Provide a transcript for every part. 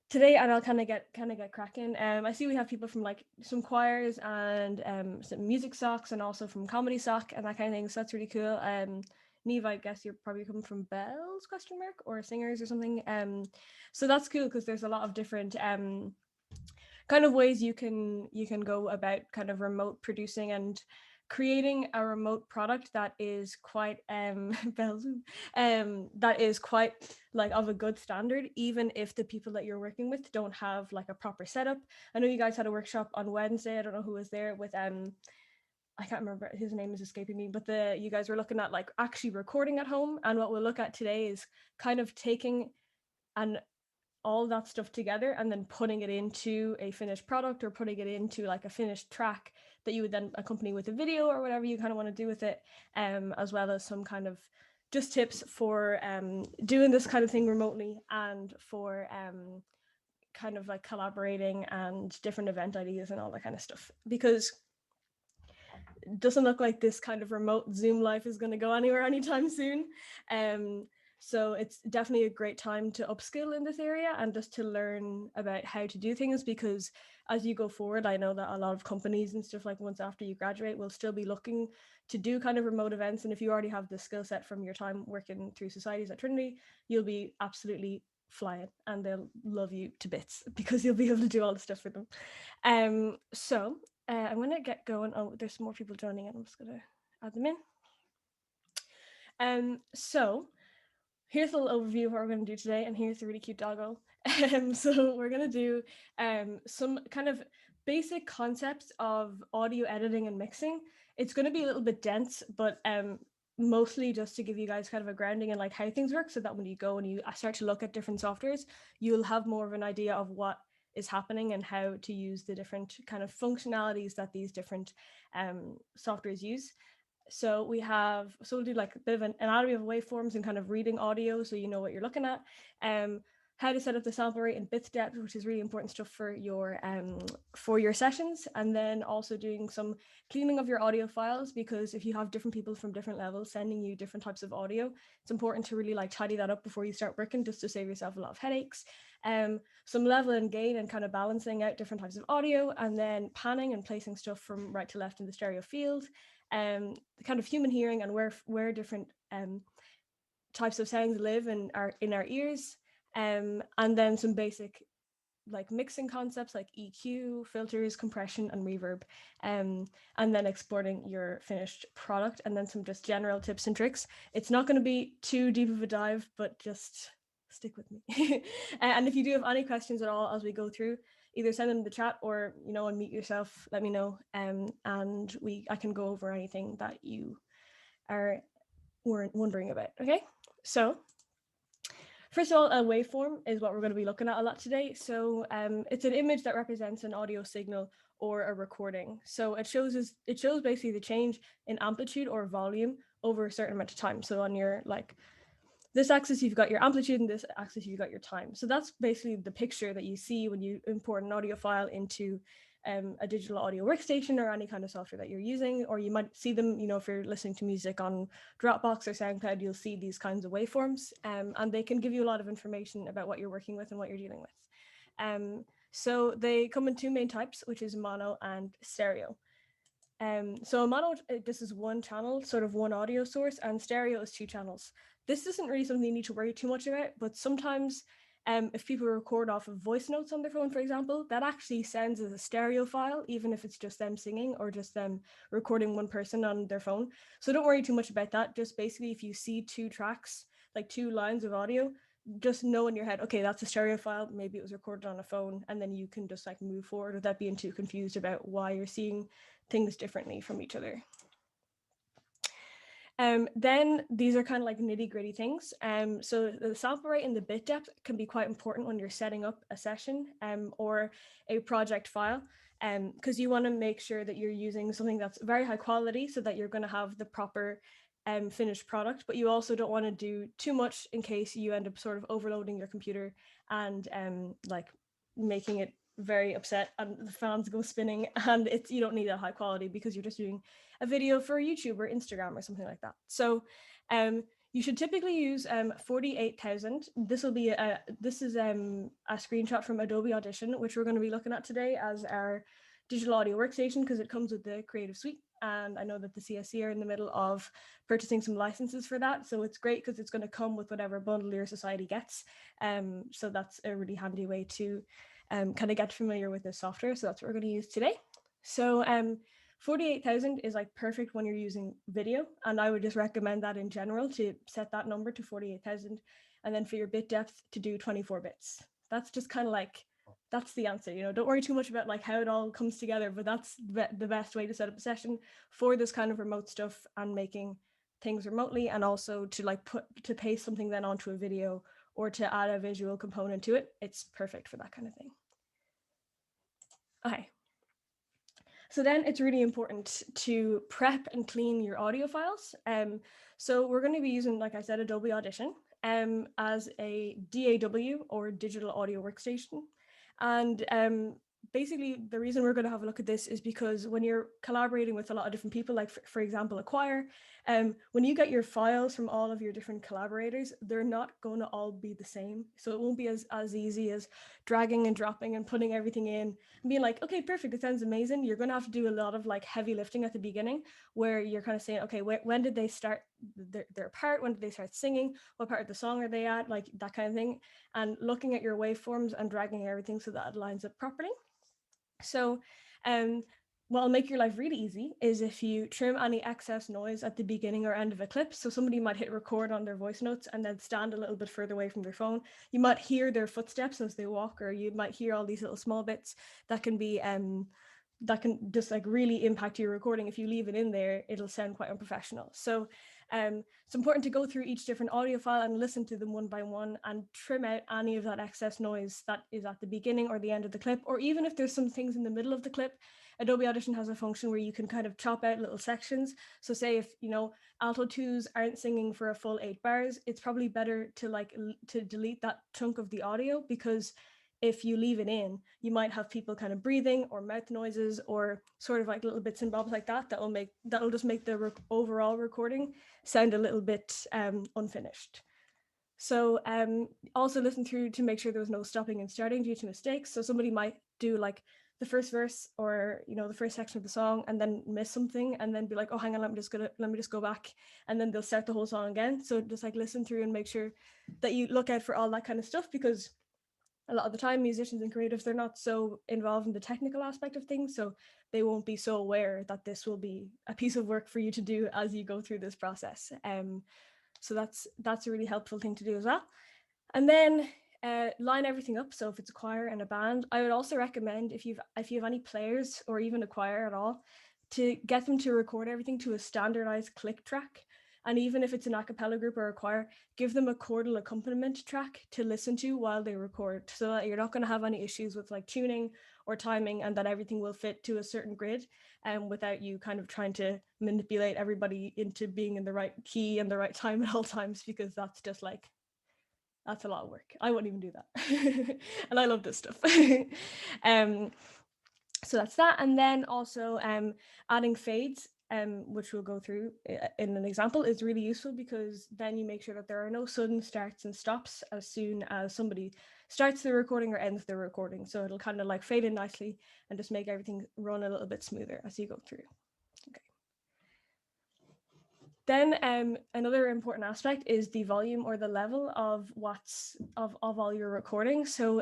today, and I'll kind of get cracking. I see we have people from like some choirs and some music socks, and also from comedy sock and that kind of thing. So that's really cool. Neve, I guess you're probably coming from Bells question mark or singers or something. So that's cool because there's a lot of different kind of ways you can go about kind of remote producing and creating a remote product that is quite that is quite like of a good standard, even if the people that you're working with don't have like a proper setup. I know you guys had a workshop on Wednesday. I don't know who was there with I can't remember, his name is escaping me, but you guys were looking at like actually recording at home, and what we'll look at today is kind of taking an all that stuff together and then putting it into a finished product, or putting it into like a finished track that you would then accompany with a video or whatever you kind of want to do with it, as well as some kind of just tips for doing this kind of thing remotely, and for kind of like collaborating and different event ideas and all that kind of stuff, because it doesn't look like this kind of remote Zoom life is going to go anywhere anytime soon. So it's definitely a great time to upskill in this area and just to learn about how to do things, because as you go forward, I know that a lot of companies and stuff, like once after you graduate, will still be looking to do kind of remote events. And if you already have the skill set from your time working through societies at Trinity, you'll be absolutely flying and they'll love you to bits because you'll be able to do all the stuff for them. So I'm going to get going. Oh, there's some more people joining in. I'm just going to add them in. So here's a little overview of what we're going to do today, and here's the really cute doggo. So we're going to do some kind of basic concepts of audio editing and mixing. It's going to be a little bit dense, but mostly just to give you guys kind of a grounding in like how things work, so that when you go and you start to look at different softwares, you'll have more of an idea of what is happening and how to use the different kind of functionalities that these different softwares use. So we'll do like a bit of an anatomy of waveforms and kind of reading audio so you know what you're looking at. How to set up the sample rate and bit depth, which is really important stuff for your sessions, and then also doing some cleaning of your audio files, because if you have different people from different levels sending you different types of audio, it's important to really like tidy that up before you start working, just to save yourself a lot of headaches. Some level and gain and kind of balancing out different types of audio, and then panning and placing stuff from right to left in the stereo field. The kind of human hearing and where different types of sounds live in our ears, and then some basic like mixing concepts like EQ, filters, compression, and reverb, and then exporting your finished product, and then some just general tips and tricks. It's not going to be too deep of a dive, but just stick with me. And if you do have any questions at all as we go through, either send them in the chat or unmute yourself, let me know, and I can go over anything that you weren't wondering about. Okay, so first of all, a waveform is what we're going to be looking at a lot today. So it's an image that represents an audio signal or a recording. So it shows basically the change in amplitude or volume over a certain amount of time. So on your this axis, you've got your amplitude, and this axis, you've got your time. So that's basically the picture that you see when you import an audio file into a digital audio workstation or any kind of software that you're using, or you might see them, if you're listening to music on Dropbox or SoundCloud, you'll see these kinds of waveforms, and they can give you a lot of information about what you're working with and what you're dealing with. So they come in two main types, which is mono and stereo. So a mono, this is one channel, sort of one audio source, and stereo is two channels. This isn't really something you need to worry too much about, but sometimes if people record off of voice notes on their phone, for example, that actually sends as a stereo file, even if it's just them singing or just them recording one person on their phone. So don't worry too much about that. Just basically, if you see two tracks, like two lines of audio, just know in your head, okay, that's a stereo file, maybe it was recorded on a phone, and then you can just like move forward without being too confused about why you're seeing things differently from each other. Then these are kind of like nitty gritty things. So the sample rate and the bit depth can be quite important when you're setting up a session or a project file, because you want to make sure that you're using something that's very high quality so that you're going to have the proper finished product, but you also don't want to do too much in case you end up sort of overloading your computer and like making it very upset and the fans go spinning, and you don't need that high quality because you're just doing a video for YouTube or Instagram or something like that. So You should typically use 48,000. This is a screenshot from Adobe Audition, which we're going to be looking at today as our digital audio workstation because it comes with the Creative Suite. And I know that the CSC are in the middle of purchasing some licenses for that. So it's great because it's going to come with whatever bundle your society gets. So that's a really handy way to kind of get familiar with this software. So that's what we're going to use today. So 48,000 is like perfect when you're using video. And I would just recommend that in general to set that number to 48,000. And then for your bit depth to do 24 bits. That's just kind of like, that's the answer. You know, don't worry too much about like how it all comes together, but that's the best way to set up a session for this kind of remote stuff and making things remotely, and also to like paste something then onto a video or to add a visual component to it. It's perfect for that kind of thing. Okay. So then it's really important to prep and clean your audio files. So we're going to be using, like I said, Adobe Audition as a DAW or digital audio workstation. And basically the reason we're going to have a look at this is because when you're collaborating with a lot of different people, like for example, a choir, when you get your files from all of your different collaborators, they're not going to all be the same. So it won't be as easy as dragging and dropping and putting everything in and being like, okay, perfect, it sounds amazing. You're going to have to do a lot of like heavy lifting at the beginning where you're kind of saying, okay, when did they start their part? When did they start singing? What part of the song are they at? Like that kind of thing. And looking at your waveforms and dragging everything so that it lines up properly. So what'll make your life really easy is if you trim any excess noise at the beginning or end of a clip. So somebody might hit record on their voice notes and then stand a little bit further away from their phone. You might hear their footsteps as they walk, or you might hear all these little small bits that can be that can just like really impact your recording. If you leave it in there, it'll sound quite unprofessional. So it's important to go through each different audio file and listen to them one by one and trim out any of that excess noise that is at the beginning or the end of the clip, or even if there's some things in the middle of the clip. Adobe Audition has a function where you can kind of chop out little sections. So say if, you know, alto twos aren't singing for a full 8 bars, it's probably better to delete that chunk of the audio, because if you leave it in, you might have people kind of breathing or mouth noises or sort of like little bits and bobs like that that'll just make the overall recording sound a little bit unfinished. So also listen through to make sure there was no stopping and starting due to mistakes. So somebody might do like the first verse or, you know, the first section of the song and then miss something and then be like, oh, hang on, let me just go back, and then they'll start the whole song again. So just like listen through and make sure that you look out for all that kind of stuff, because a lot of the time musicians and creatives, they're not so involved in the technical aspect of things, so they won't be so aware that this will be a piece of work for you to do as you go through this process. So that's a really helpful thing to do as well. And then line everything up. So if it's a choir and a band, I would also recommend if you have any players or even a choir at all, to get them to record everything to a standardized click track. And even if it's an a cappella group or a choir, give them a chordal accompaniment track to listen to while they record, so that you're not going to have any issues with like tuning or timing, and that everything will fit to a certain grid, without you kind of trying to manipulate everybody into being in the right key and the right time at all times, because that's just like, that's a lot of work. I wouldn't even do that. And I love this stuff. So that's that. And then also adding fades, which we'll go through in an example, is really useful, because then you make sure that there are no sudden starts and stops as soon as somebody starts the recording or ends the recording. So it'll kind of like fade in nicely and just make everything run a little bit smoother as you go through. Okay. Then another important aspect is the volume or the level of watts of all your recording. So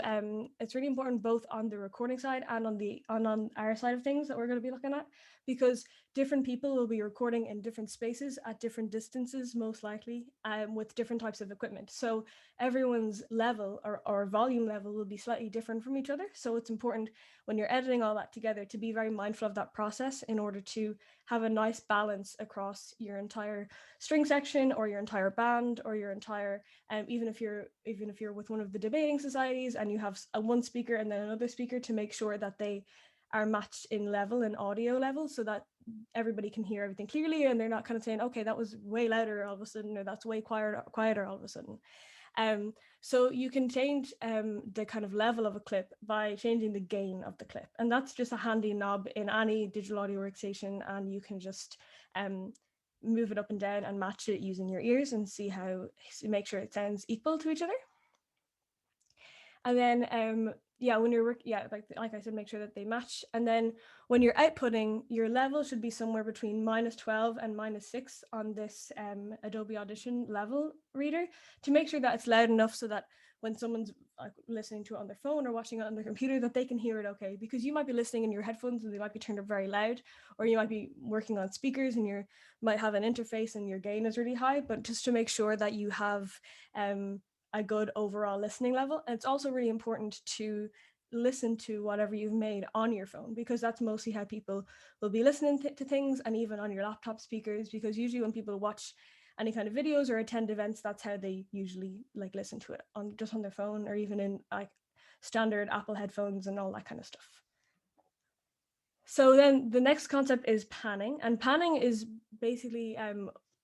it's really important both on the recording side and on our side of things that we're going to be looking at, because different people will be recording in different spaces at different distances, most likely, with different types of equipment. So everyone's level or volume level will be slightly different from each other. So it's important when you're editing all that together to be very mindful of that process in order to have a nice balance across your entire string section or your entire band or your entire, even if you're with one of the debating societies and you have one speaker and then another speaker, to make sure that they are matched in level and audio level, so that everybody can hear everything clearly and they're not kind of saying, okay, that was way louder all of a sudden, or that's way quieter all of a sudden. So you can change the kind of level of a clip by changing the gain of the clip. And that's just a handy knob in any digital audio workstation. And you can just move it up and down and match it using your ears and see how, make sure it sounds equal to each other. And then, yeah, when you're like I said, make sure that they match. And then when you're outputting, your level should be somewhere between -12 and -6 on this Adobe Audition level reader, to make sure that it's loud enough so that when someone's like listening to it on their phone or watching it on their computer, that they can hear it okay. Because you might be listening in your headphones and they might be turned up very loud, or you might be working on speakers and you might have an interface and your gain is really high. But just to make sure that you have a good overall listening level. And it's also really important to listen to whatever you've made on your phone, because that's mostly how people will be listening to things, and even on your laptop speakers, because usually when people watch any kind of videos or attend events, that's how they usually like listen to it, on just on their phone, or even in like standard Apple headphones and all that kind of stuff. So then the next concept is panning, and panning is basically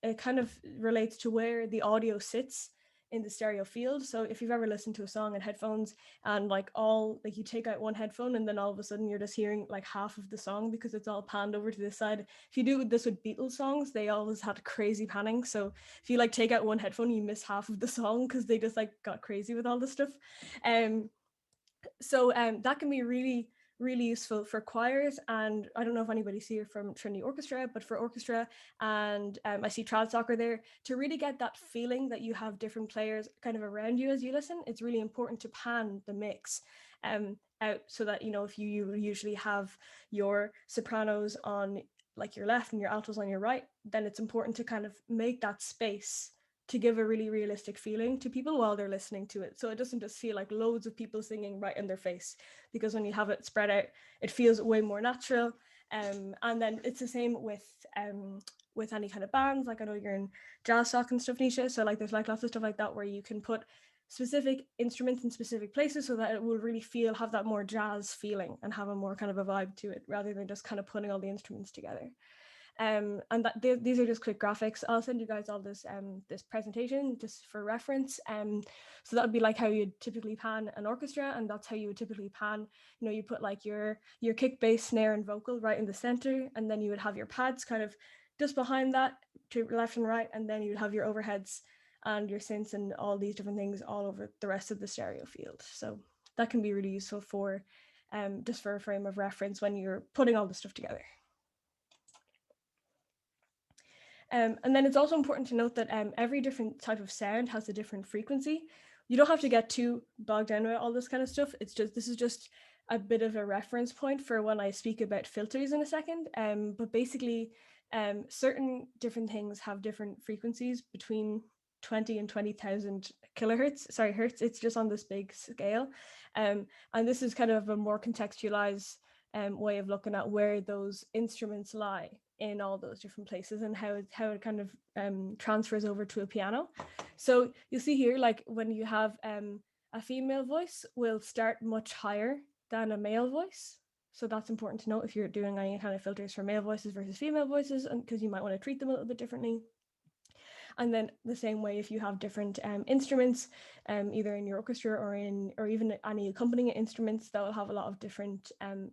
it kind of relates to where the audio sits in the stereo field. So if you've ever listened to a song in headphones and like you take out one headphone and then all of a sudden you're just hearing like half of the song because it's all panned over to this side. If you do this with Beatles songs, they always had crazy panning. So if you like take out one headphone, you miss half of the song because they just like got crazy with all this stuff. So that can be really useful for choirs, and I don't know if anybody's here from Trinity Orchestra, but for orchestra, and I see trad soccer there, to really get that feeling that you have different players kind of around you as you listen. It's really important to pan the mix out, so that, you know, if you usually have your sopranos on like your left and your altos on your right, then it's important to kind of make that space to give a really realistic feeling to people while they're listening to it. So it doesn't just feel like loads of people singing right in their face, because when you have it spread out, it feels way more natural. And then it's the same with any kind of bands. Like I know you're in jazz sock and stuff, Nisha. So like there's like lots of stuff like that where you can put specific instruments in specific places so that it will really have that more jazz feeling and have a more kind of a vibe to it, rather than just kind of putting all the instruments together. And that these are just quick graphics. I'll send you guys all this this presentation just for reference. So that would be like how you'd typically pan an orchestra, and that's how you would typically pan. You know, you put like your kick, bass, snare, and vocal right in the center, and then you would have your pads kind of just behind that to left and right, and then you would have your overheads and your synths and all these different things all over the rest of the stereo field. So that can be really useful for just for a frame of reference when you're putting all the stuff together. And then it's also important to note that every different type of sound has a different frequency. You don't have to get too bogged down with all this kind of stuff. This is just a bit of a reference point for when I speak about filters in a second. But basically, certain different things have different frequencies between 20 and 20,000 kilohertz. Sorry, hertz. It's just on this big scale. And this is kind of a more contextualized way of looking at where those instruments lie in all those different places, and how it kind of transfers over to a piano. So you'll see here, like when you have a female voice will start much higher than a male voice. So that's important to note if you're doing any kind of filters for male voices versus female voices, and because you might want to treat them a little bit differently. And then the same way, if you have different instruments, either in your orchestra or even any accompanying instruments, that will have a lot of different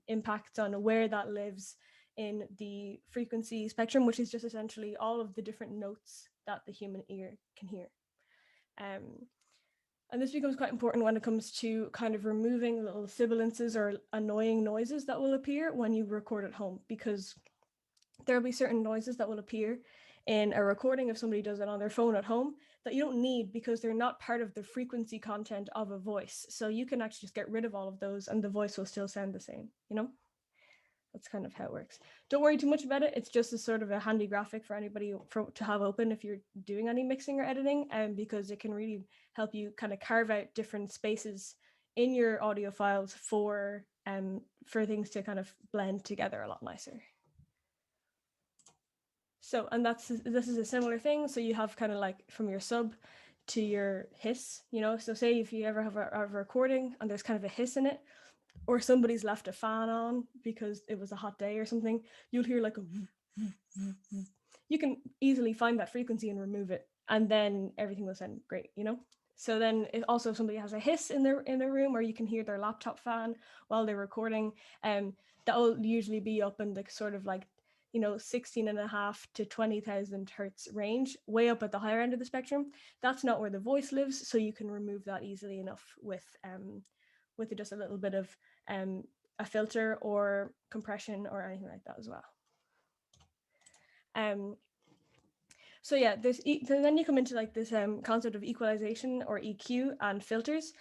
impacts on where that lives in the frequency spectrum, which is just essentially all of the different notes that the human ear can hear. And this becomes quite important when it comes to kind of removing little sibilances or annoying noises that will appear when you record at home, because there will be certain noises that will appear in a recording if somebody does it on their phone at home that you don't need, because they're not part of the frequency content of a voice. So you can actually just get rid of all of those and the voice will still sound the same, you know? That's kind of how it works. Don't worry too much about it. It's just a sort of a handy graphic for anybody to have open if you're doing any mixing or editing, because it can really help you kind of carve out different spaces in your audio files for things to kind of blend together a lot nicer. So, and this is a similar thing. So you have kind of like from your sub to your hiss, you know, so say if you ever have a recording and there's kind of a hiss in it, or somebody's left a fan on because it was a hot day or something, you'll hear like a you can easily find that frequency and remove it, and then everything will sound great, you know? So then if somebody has a hiss in their room, or you can hear their laptop fan while they're recording, that will usually be up in the sort of like, 16.5 to 20,000 hertz range, way up at the higher end of the spectrum. That's not where the voice lives, so you can remove that easily enough with just a little bit of a filter or compression or anything like that as well. So yeah, then you come into like this concept of equalization or EQ and filters.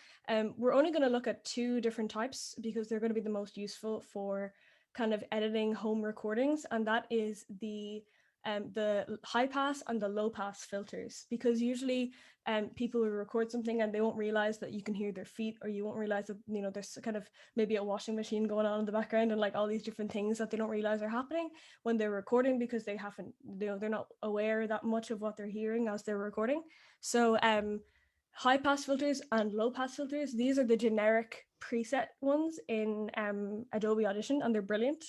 We're only going to look at two different types because they're going to be the most useful for kind of editing home recordings, and that is the high pass and the low pass filters, because usually people will record something and they won't realize that you can hear their feet, or you won't realize that there's kind of maybe a washing machine going on in the background and like all these different things that they don't realize are happening when they're recording, because they haven't, they're not aware that much of what they're hearing as they're recording. So high pass filters and low pass filters, these are the generic preset ones in Adobe Audition, and they're brilliant.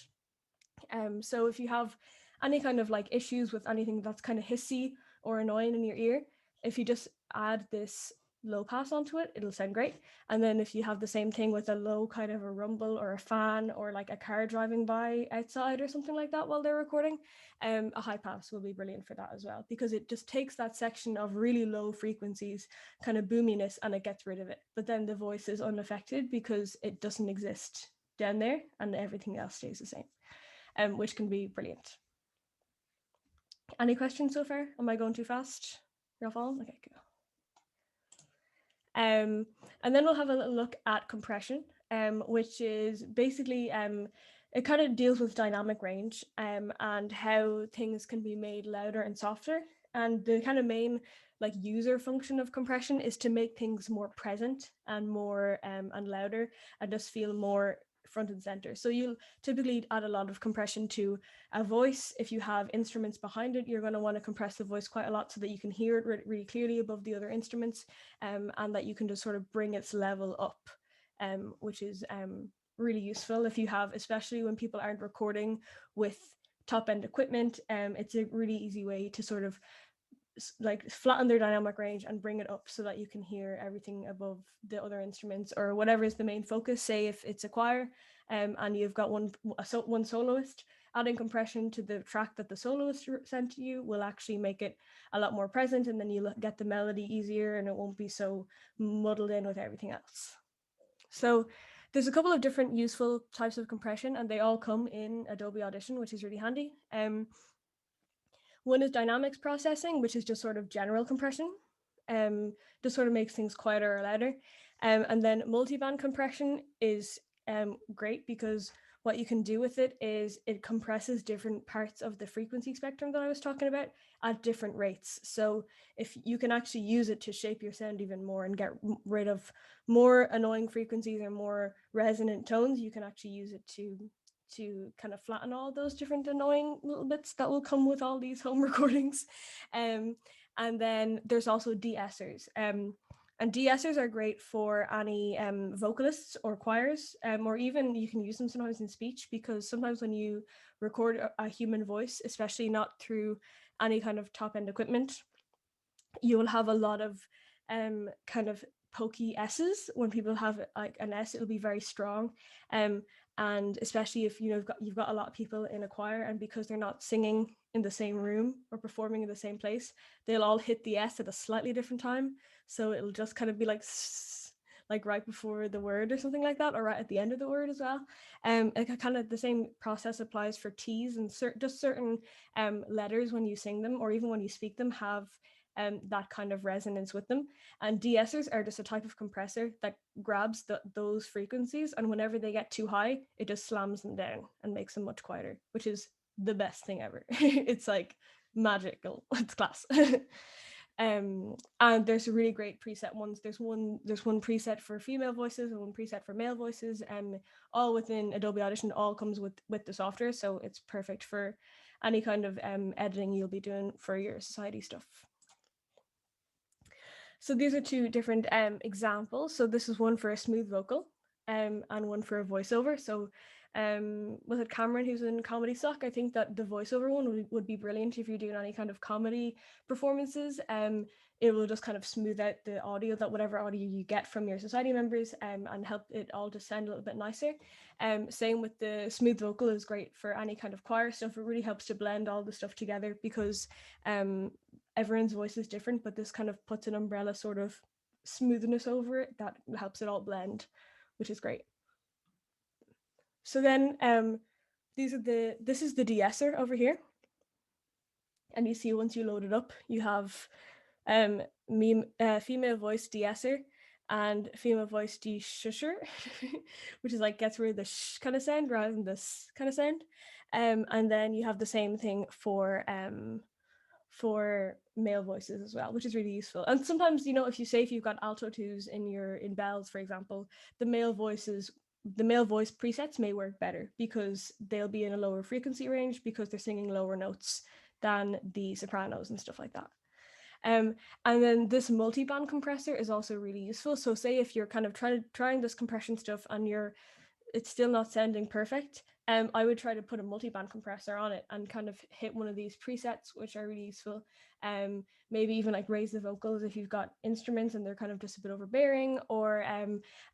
So if you have any kind of like issues with anything that's kind of hissy or annoying in your ear, if you just add this low pass onto it, it'll sound great. And then if you have the same thing with a low kind of a rumble or a fan or like a car driving by outside or something like that while they're recording, a high pass will be brilliant for that as well, because it just takes that section of really low frequencies, kind of boominess, and it gets rid of it. But then the voice is unaffected because it doesn't exist down there and everything else stays the same. Which can be brilliant. Any questions so far? Am I going too fast? You're all following? Okay, cool. And then we'll have a little look at compression, which is basically, it kind of deals with dynamic range and how things can be made louder and softer. And the kind of main like user function of compression is to make things more present and more and louder and just feel more front and center. So you'll typically add a lot of compression to a voice. If you have instruments behind it, you're going to want to compress the voice quite a lot so that you can hear it really clearly above the other instruments, and that you can just sort of bring its level up, which is really useful if you have, especially when people aren't recording with top end equipment. It's a really easy way to sort of like flatten their dynamic range and bring it up so that you can hear everything above the other instruments or whatever is the main focus. Say if it's a choir and you've got one soloist, adding compression to the track that the soloist sent to you will actually make it a lot more present, and then you'll get the melody easier and it won't be so muddled in with everything else. So there's a couple of different useful types of compression, and they all come in Adobe Audition, which is really handy. One is dynamics processing, which is just sort of general compression, just sort of makes things quieter or louder. And then multiband compression is great because what you can do with it is it compresses different parts of the frequency spectrum that I was talking about at different rates. So if you can actually use it to shape your sound even more and get rid of more annoying frequencies or more resonant tones, you can actually use it to kind of flatten all those different annoying little bits that will come with all these home recordings. And then there's also de-essers. And de-essers are great for any vocalists or choirs, or even you can use them sometimes in speech, because sometimes when you record a human voice, especially not through any kind of top-end equipment, you will have a lot of kind of pokey S's. When people have like an S, it'll be very strong. And especially if you've got a lot of people in a choir, and because they're not singing in the same room or performing in the same place, they'll all hit the S at a slightly different time. So it'll just kind of be like right before the word or something like that, or right at the end of the word as well. Like kind of the same process applies for T's, and just certain letters when you sing them or even when you speak them have that kind of resonance with them. And de-essers are just a type of compressor that grabs those frequencies, and whenever they get too high, it just slams them down and makes them much quieter, which is the best thing ever. It's like magical. It's class. And there's really great preset ones. There's one preset for female voices and one preset for male voices, all within Adobe Audition. All comes with the software, so it's perfect for any kind of editing you'll be doing for your society stuff. So these are two different examples. So this is one for a smooth vocal and one for a voiceover. So was it Cameron who's in comedy stock? I think that the voiceover one would be brilliant if you're doing any kind of comedy performances. It will just kind of smooth out the audio, that whatever audio you get from your society members, and help it all to sound a little bit nicer. Same with the smooth vocal is great for any kind of choir stuff. It really helps to blend all the stuff together because everyone's voice is different, but this kind of puts an umbrella sort of smoothness over it that helps it all blend, which is great. So then this is the de-esser over here. And you see once you load it up, you have female voice de-esser and female voice de-shusher, which is like gets rid of the sh kind of sound rather than this kind of sound. And then you have the same thing for male voices as well, which is really useful. And sometimes, you know, if you've got alto twos in bells, for example, the male voice presets may work better because they'll be in a lower frequency range because they're singing lower notes than the sopranos and stuff like that. And then this multi-band compressor is also really useful. So say if you're kind of trying this compression stuff and it's still not sounding perfect, I would try to put a multi-band compressor on it and kind of hit one of these presets, which are really useful. Maybe even like raise the vocals if you've got instruments and they're kind of just a bit overbearing, or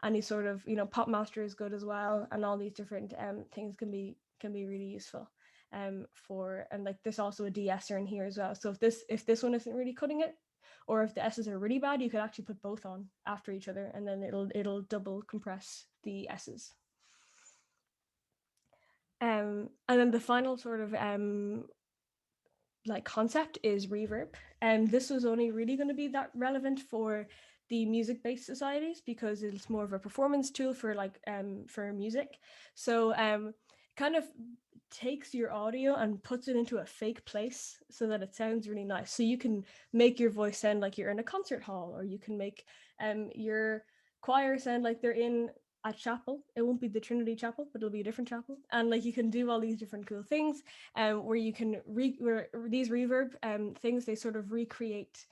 any sort of, you know, pop master is good as well. And all these different things can be really useful. And like there's also a de-esser in here as well. So if this one isn't really cutting it, or if the S's are really bad, you could actually put both on after each other, and then it'll double compress the S's. And then the final sort of like concept is reverb. And this was only really going to be that relevant for the music-based societies because it's more of a performance tool for like for music. So kind of takes your audio and puts it into a fake place so that it sounds really nice. So you can make your voice sound like you're in a concert hall, or you can make your choir sound like they're in a chapel. It won't be the Trinity Chapel, but it'll be a different chapel. And like you can do all these different cool things where you can where these reverb things, they sort of recreate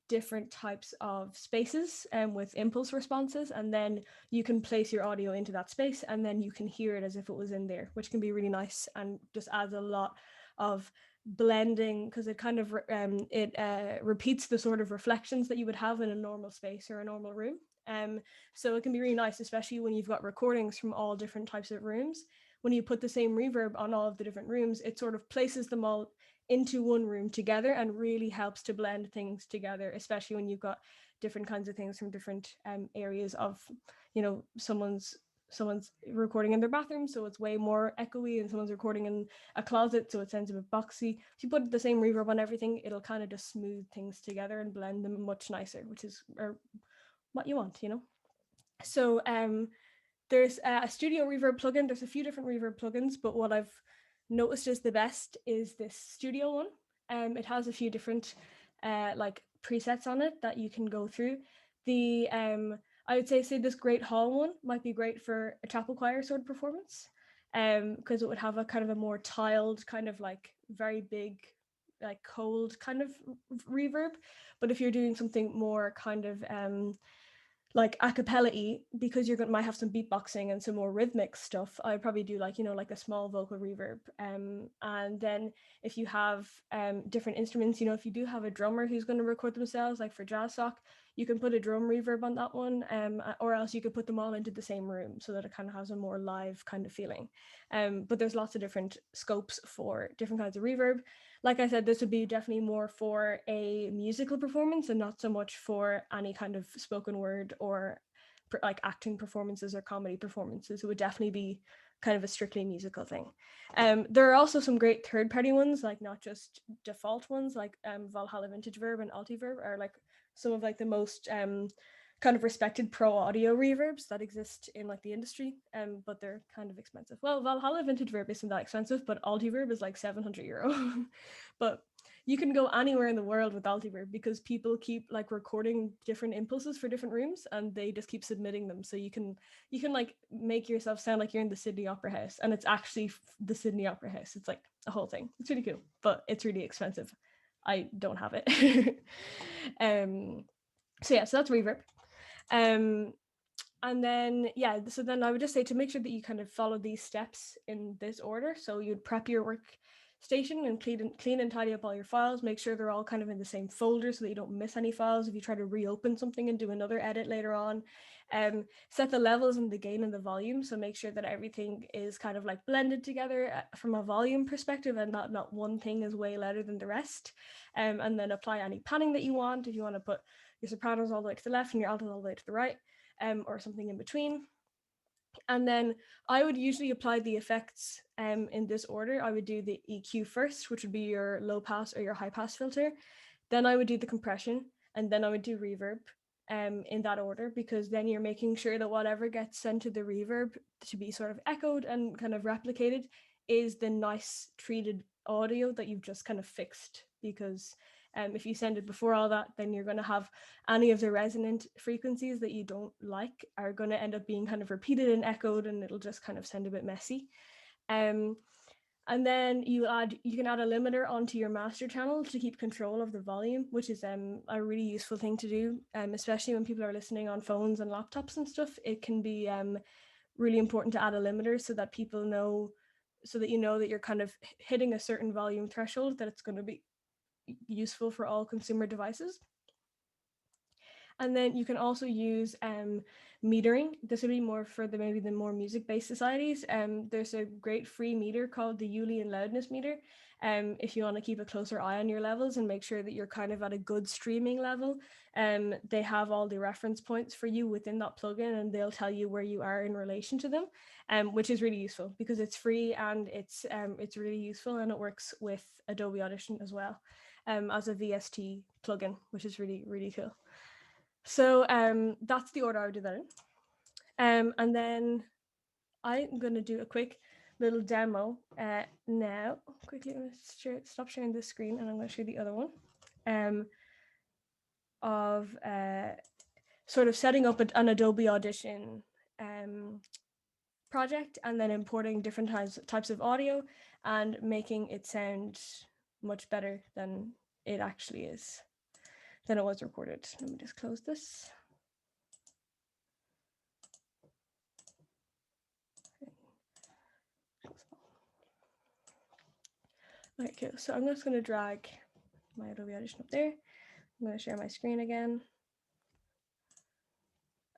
different types of spaces with impulse responses, and then you can place your audio into that space and then you can hear it as if it was in there, which can be really nice and just adds a lot of blending because it kind of repeats the sort of reflections that you would have in a normal space or a normal room. So it can be really nice, especially when you've got recordings from all different types of rooms. When you put the same reverb on all of the different rooms, it sort of places them all into one room together and really helps to blend things together, especially when you've got different kinds of things from different areas of, you know, someone's recording in their bathroom, so it's way more echoey, and someone's recording in a closet, so it sounds a bit boxy. If you put the same reverb on everything, it'll kind of just smooth things together and blend them much nicer, which is what you want, you know. So there's a studio reverb plugin. There's a few different reverb plugins, but what I've noticed is the best is this studio one. It has a few different like presets on it that you can go through. The I would say this Great Hall one might be great for a chapel choir sort of performance, because it would have a kind of a more tiled, kind of like very big, like cold kind of reverb. But if you're doing something more kind of like a cappella-y, because might have some beatboxing and some more rhythmic stuff, I'd probably do like, you know, like a small vocal reverb. And then if you have different instruments, you know, if you do have a drummer who's going to record themselves, like for jazz sock, you can put a drum reverb on that one, or else you could put them all into the same room so that it kind of has a more live kind of feeling. But there's lots of different scopes for different kinds of reverb. Like I said, this would be definitely more for a musical performance and not so much for any kind of spoken word or like acting performances or comedy performances. It would definitely be kind of a strictly musical thing. There are also some great third-party ones, like not just default ones, like Valhalla Vintage Verb and Altiverb are like some of like the most kind of respected pro audio reverbs that exist in like the industry, but they're kind of expensive. Well, Valhalla Vintage Verb isn't that expensive, but Altiverb is like €700. But you can go anywhere in the world with Altiverb because people keep like recording different impulses for different rooms and they just keep submitting them. So you can like make yourself sound like you're in the Sydney Opera House and it's actually the Sydney Opera House. It's like a whole thing. It's really cool, but it's really expensive. I don't have it. So yeah, so that's reverb. And then, yeah, so then I would just say to make sure that you kind of follow these steps in this order. So you'd prep your workstation and clean and tidy up all your files. Make sure they're all kind of in the same folder so that you don't miss any files if you try to reopen something and do another edit later on. Set the levels and the gain and the volume. So make sure that everything is kind of like blended together from a volume perspective, and not one thing is way louder than the rest. And then apply any panning that you want. If you want to put your sopranos all the way to the left and your altos all the way to the right, or something in between. And then I would usually apply the effects in this order. I would do the EQ first, which would be your low pass or your high pass filter. Then I would do the compression, and then I would do reverb in that order, because then you're making sure that whatever gets sent to the reverb to be sort of echoed and kind of replicated is the nice treated audio that you've just kind of fixed. Because if you send it before all that, then you're going to have any of the resonant frequencies that you don't like are going to end up being kind of repeated and echoed, and it'll just kind of sound a bit messy. And then you can add a limiter onto your master channel to keep control of the volume, which is a really useful thing to do, especially when people are listening on phones and laptops and stuff. It can be really important to add a limiter so that people know, so that you know that you're kind of hitting a certain volume threshold, that it's going to be useful for all consumer devices. And then you can also use metering. This would be more for maybe the more music-based societies. There's a great free meter called the Ulian loudness meter. If you want to keep a closer eye on your levels and make sure that you're kind of at a good streaming level, they have all the reference points for you within that plugin, and they'll tell you where you are in relation to them, which is really useful because it's free and it's really useful, and it works with Adobe Audition as well, as a VST plugin, which is really, really cool. So that's the order I would do that in. And then I'm going to do a quick little demo now. Quickly, I'm going to stop sharing this screen, and I'm going to show the other one of sort of setting up an Adobe Audition project, and then importing different types of audio and making it sound much better than it actually is, than it was recorded. Let me just close this. Okay, cool. So I'm just going to drag my Adobe Audition up there. I'm going to share my screen again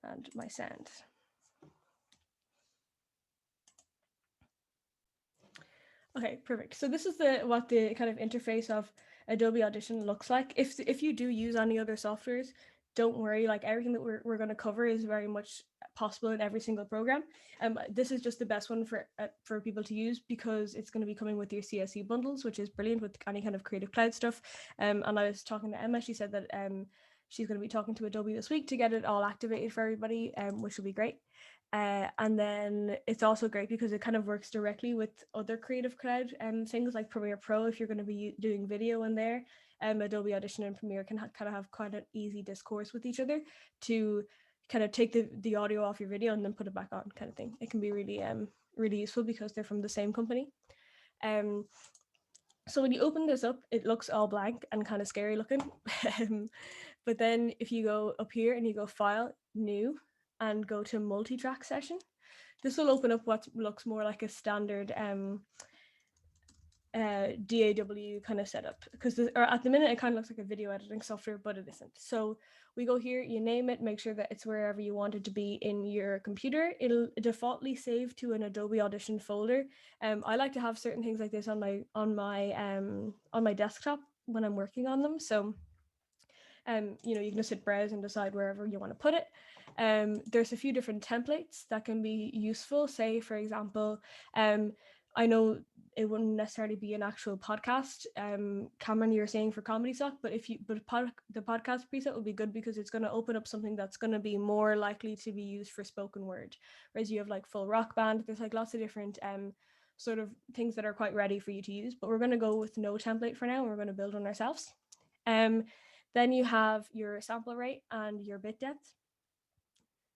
and my sound. Okay, perfect. So this is what the kind of interface of Adobe Audition looks like. If you do use any other softwares, don't worry. Like, everything that we're going to cover is very much possible in every single program. This is just the best one for people to use because it's going to be coming with your CSE bundles, which is brilliant with any kind of Creative Cloud stuff. And I was talking to Emma. She said that she's going to be talking to Adobe this week to get it all activated for everybody, which will be great. And then it's also great because it kind of works directly with other Creative Cloud things like Premiere Pro. If you're going to be doing video in there, Adobe Audition and Premiere can kind of have quite an easy discourse with each other to kind of take the audio off your video and then put it back on, kind of thing. It can be really really useful because they're from the same company. So when you open this up, it looks all blank and kind of scary looking. But then if you go up here and you go File, New, and go to Multi-Track Session, this will open up what looks more like a standard DAW kind of setup, because at the minute it kind of looks like a video editing software, but it isn't. So we go here, you name it, make sure that it's wherever you want it to be in your computer. It'll defaultly save to an Adobe Audition folder. I like to have certain things like this on my desktop when I'm working on them. So you can just hit browse and decide wherever you want to put it. There's a few different templates that can be useful. Say, for example, I know it wouldn't necessarily be an actual podcast. Cameron, you were saying for comedy stock, but the podcast preset will be good because it's going to open up something that's going to be more likely to be used for spoken word. Whereas you have like full rock band, there's like lots of different sort of things that are quite ready for you to use. But we're going to go with no template for now, and we're going to build one ourselves. Then you have your sample rate and your bit depth.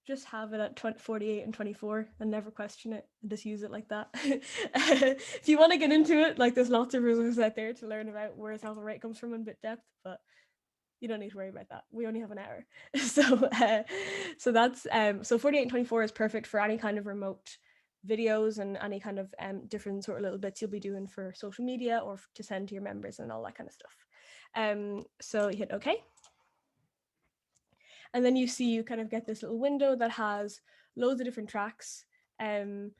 Just have it at 48 and 24 and never question it, and just use it like that. If you want to get into it, like, there's lots of resources out there to learn about where sample rate comes from and bit depth, but you don't need to worry about that. We only have an hour. So that's so 4824 is perfect for any kind of remote videos and any kind of different sort of little bits you'll be doing for social media or to send to your members and all that kind of stuff. So you hit OK. And then you kind of get this little window that has loads of different tracks and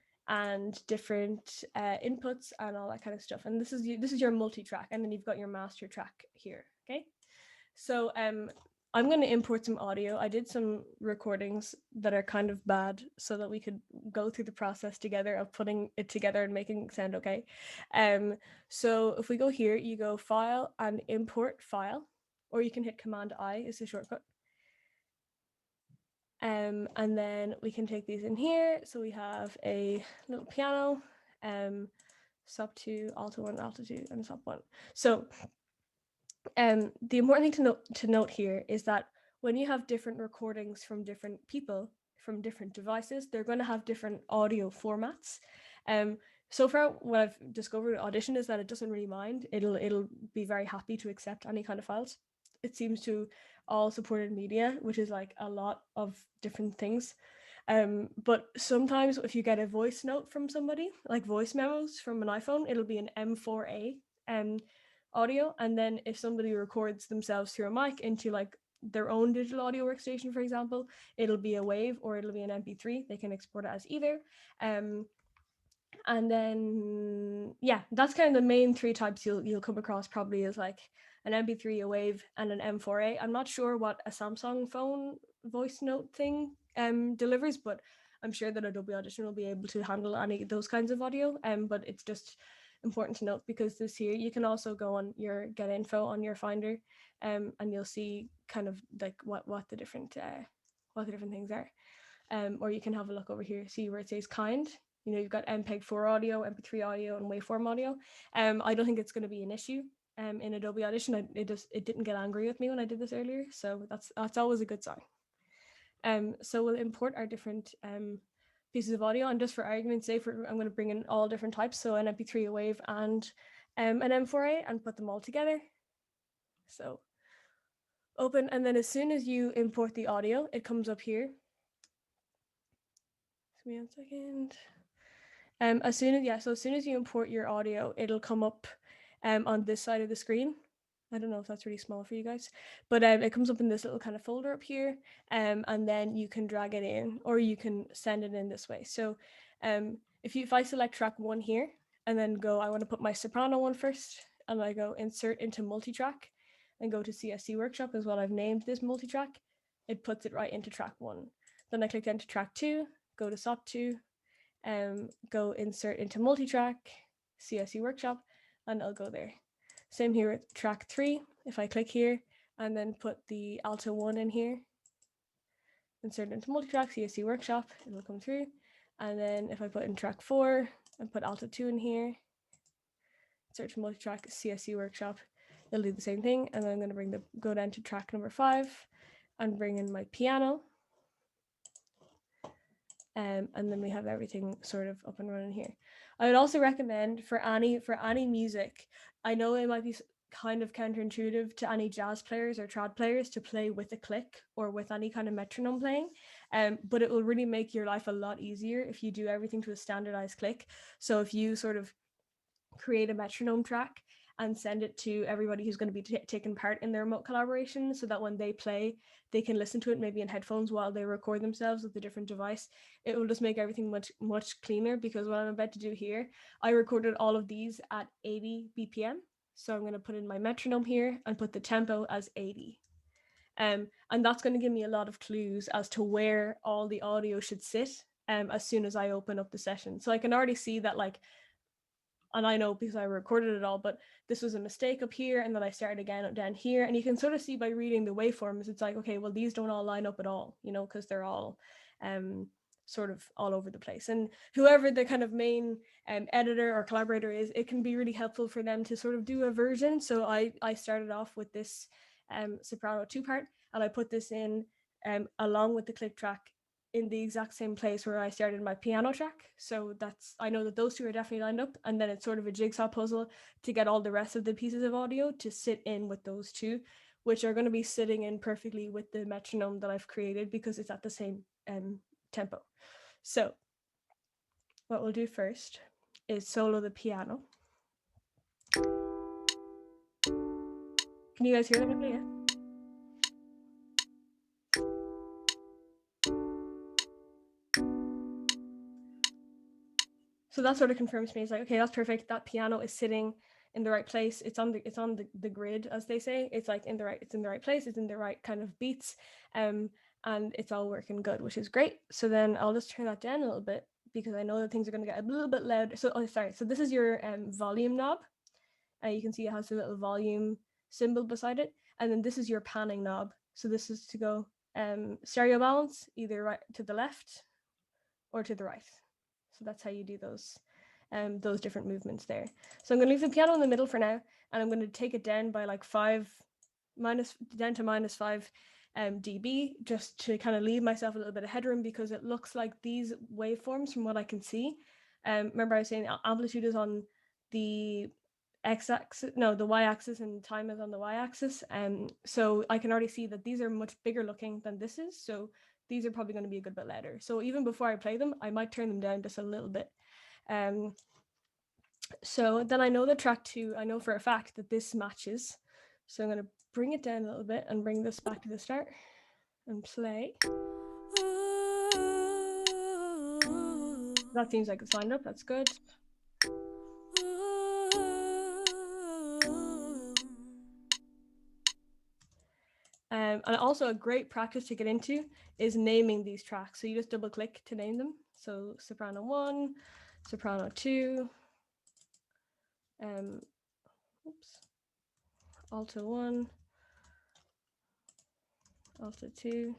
different inputs and all that kind of stuff. And this is your multi-track, and then you've got your master track here. Okay. So I'm going to import some audio. I did some recordings that are kind of bad so that we could go through the process together of putting it together and making it sound okay. So if we go here, you go File and Import File, or you can hit Command I is the shortcut. And then we can take these in here. So we have a little piano, sub 2, alto 1, alto 2, and sub 1. So the important thing to note here is that when you have different recordings from different people, from different devices, they're going to have different audio formats. So far, what I've discovered with Audition is that it doesn't really mind. It'll be very happy to accept any kind of files. It seems to all supported media, which is like a lot of different things. But sometimes if you get a voice note from somebody, like voice memos from an iPhone, it'll be an M4A audio. And then if somebody records themselves through a mic into like their own digital audio workstation, for example, it'll be a WAV or it'll be an MP3. They can export it as either. And then, yeah, that's kind of the main three types you'll come across probably is like an MP3, a WAV, and an M4A. I'm not sure what a Samsung phone voice note thing delivers, but I'm sure that Adobe Audition will be able to handle any of those kinds of audio. But it's just important to note because this here, you can also go on your Get Info on your Finder, and you'll see kind of like what the different things are. Or you can have a look over here, see where it says kind. You know, you've got MPEG-4 audio, MP3 audio, and waveform audio. I don't think it's going to be an issue in Adobe Audition. It didn't get angry with me when I did this earlier, so that's always a good sign. So we'll import our different pieces of audio, and just for argument's sake, I'm going to bring in all different types, so an MP3, a WAV, and an M4A, and put them all together. So open, and then as soon as you import the audio, it comes up here. Give me 1 second. As soon as you import your audio, it'll come up on this side of the screen. I don't know if that's really small for you guys, but it comes up in this little kind of folder up here, and then you can drag it in, or you can send it in this way. So if I select track 1 here, and then I want to put my soprano one first, and I go insert into multi-track, and go to CSC Workshop is what I've named this multi-track, it puts it right into track 1. Then I click into track 2, go to SOP 2, go insert into multi-track, CSC Workshop, and I'll go there. Same here with track 3. If I click here and then put the alto 1 in here, insert into multi-track, CSC Workshop, it will come through. And then if I put in track 4 and put alto 2 in here, insert to multi-track, CSC Workshop, it'll do the same thing. And then I'm going to go down to track number 5 and bring in my piano. And then we have everything sort of up and running here. I would also recommend for any music, I know it might be kind of counterintuitive to any jazz players or trad players to play with a click or with any kind of metronome playing, but it will really make your life a lot easier if you do everything to a standardized click. So if you sort of create a metronome track and send it to everybody who's going to be taking part in their remote collaboration, so that when they play, they can listen to it maybe in headphones while they record themselves with a different device. It will just make everything much cleaner, because what I'm about to do here, I recorded all of these at 80 BPM. So I'm going to put in my metronome here and put the tempo as 80. And that's going to give me a lot of clues as to where all the audio should sit as soon as I open up the session. So I can already see that, like, and I know because I recorded it all, but this was a mistake up here, and then I started again down here. And you can sort of see by reading the waveforms, it's like, okay, well, these don't all line up at all, you know, because they're all sort of all over the place. And whoever the kind of main editor or collaborator is, it can be really helpful for them to sort of do a version. So I started off with this soprano 2-part, and I put this in along with the click track in the exact same place where I started my piano track. So I know that those two are definitely lined up, and then it's sort of a jigsaw puzzle to get all the rest of the pieces of audio to sit in with those two, which are going to be sitting in perfectly with the metronome that I've created because it's at the same tempo. So what we'll do first is solo the piano. Can you guys hear that? Yeah. So that sort of confirms to me. It's like, okay, that's perfect. That piano is sitting in the right place. It's on the grid, as they say. It's like in the right place. It's in the right kind of beats, and it's all working good, which is great. So then I'll just turn that down a little bit because I know that things are going to get a little bit loud. So sorry. So this is your volume knob. You can see it has a little volume symbol beside it, and then this is your panning knob. So this is to go stereo balance, either right to the left or to the right. So that's how you do those different movements there. So I'm going to leave the piano in the middle for now, and I'm going to take it down by like down to minus 5 dB, just to kind of leave myself a little bit of headroom, because it looks like these waveforms, from what I can see, remember I was saying amplitude is on the x-axis, no, the y-axis, and time is on the y-axis. So I can already see that these are much bigger looking than this is. So these are probably going to be a good bit louder. So even before I play them, I might turn them down just a little bit. So then I know the track 2, I know for a fact that this matches. So I'm going to bring it down a little bit and bring this back to the start and play. That seems like it's lined up. That's good. And also a great practice to get into is naming these tracks. So you just double click to name them. So soprano 1, soprano 2, alto 1, alto 2,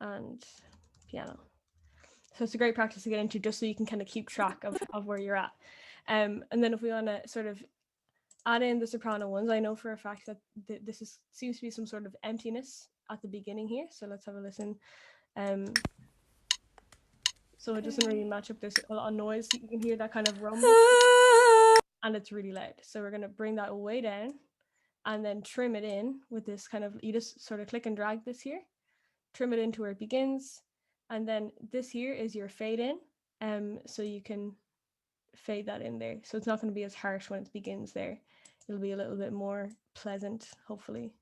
and piano. So it's a great practice to get into, just so you can kind of keep track of where you're at. And then if we want to sort of add in the soprano ones, I know for a fact that this seems to be some sort of emptiness at the beginning here. So let's have a listen. So it doesn't really match up. There's a lot of noise. You can hear that kind of rumble, and it's really loud. So we're going to bring that way down and then trim it in with this kind of, you just sort of click and drag this here, trim it into where it begins. And then this here is your fade in. So you can fade that in there. So it's not going to be as harsh when it begins there. It'll be a little bit more pleasant, hopefully.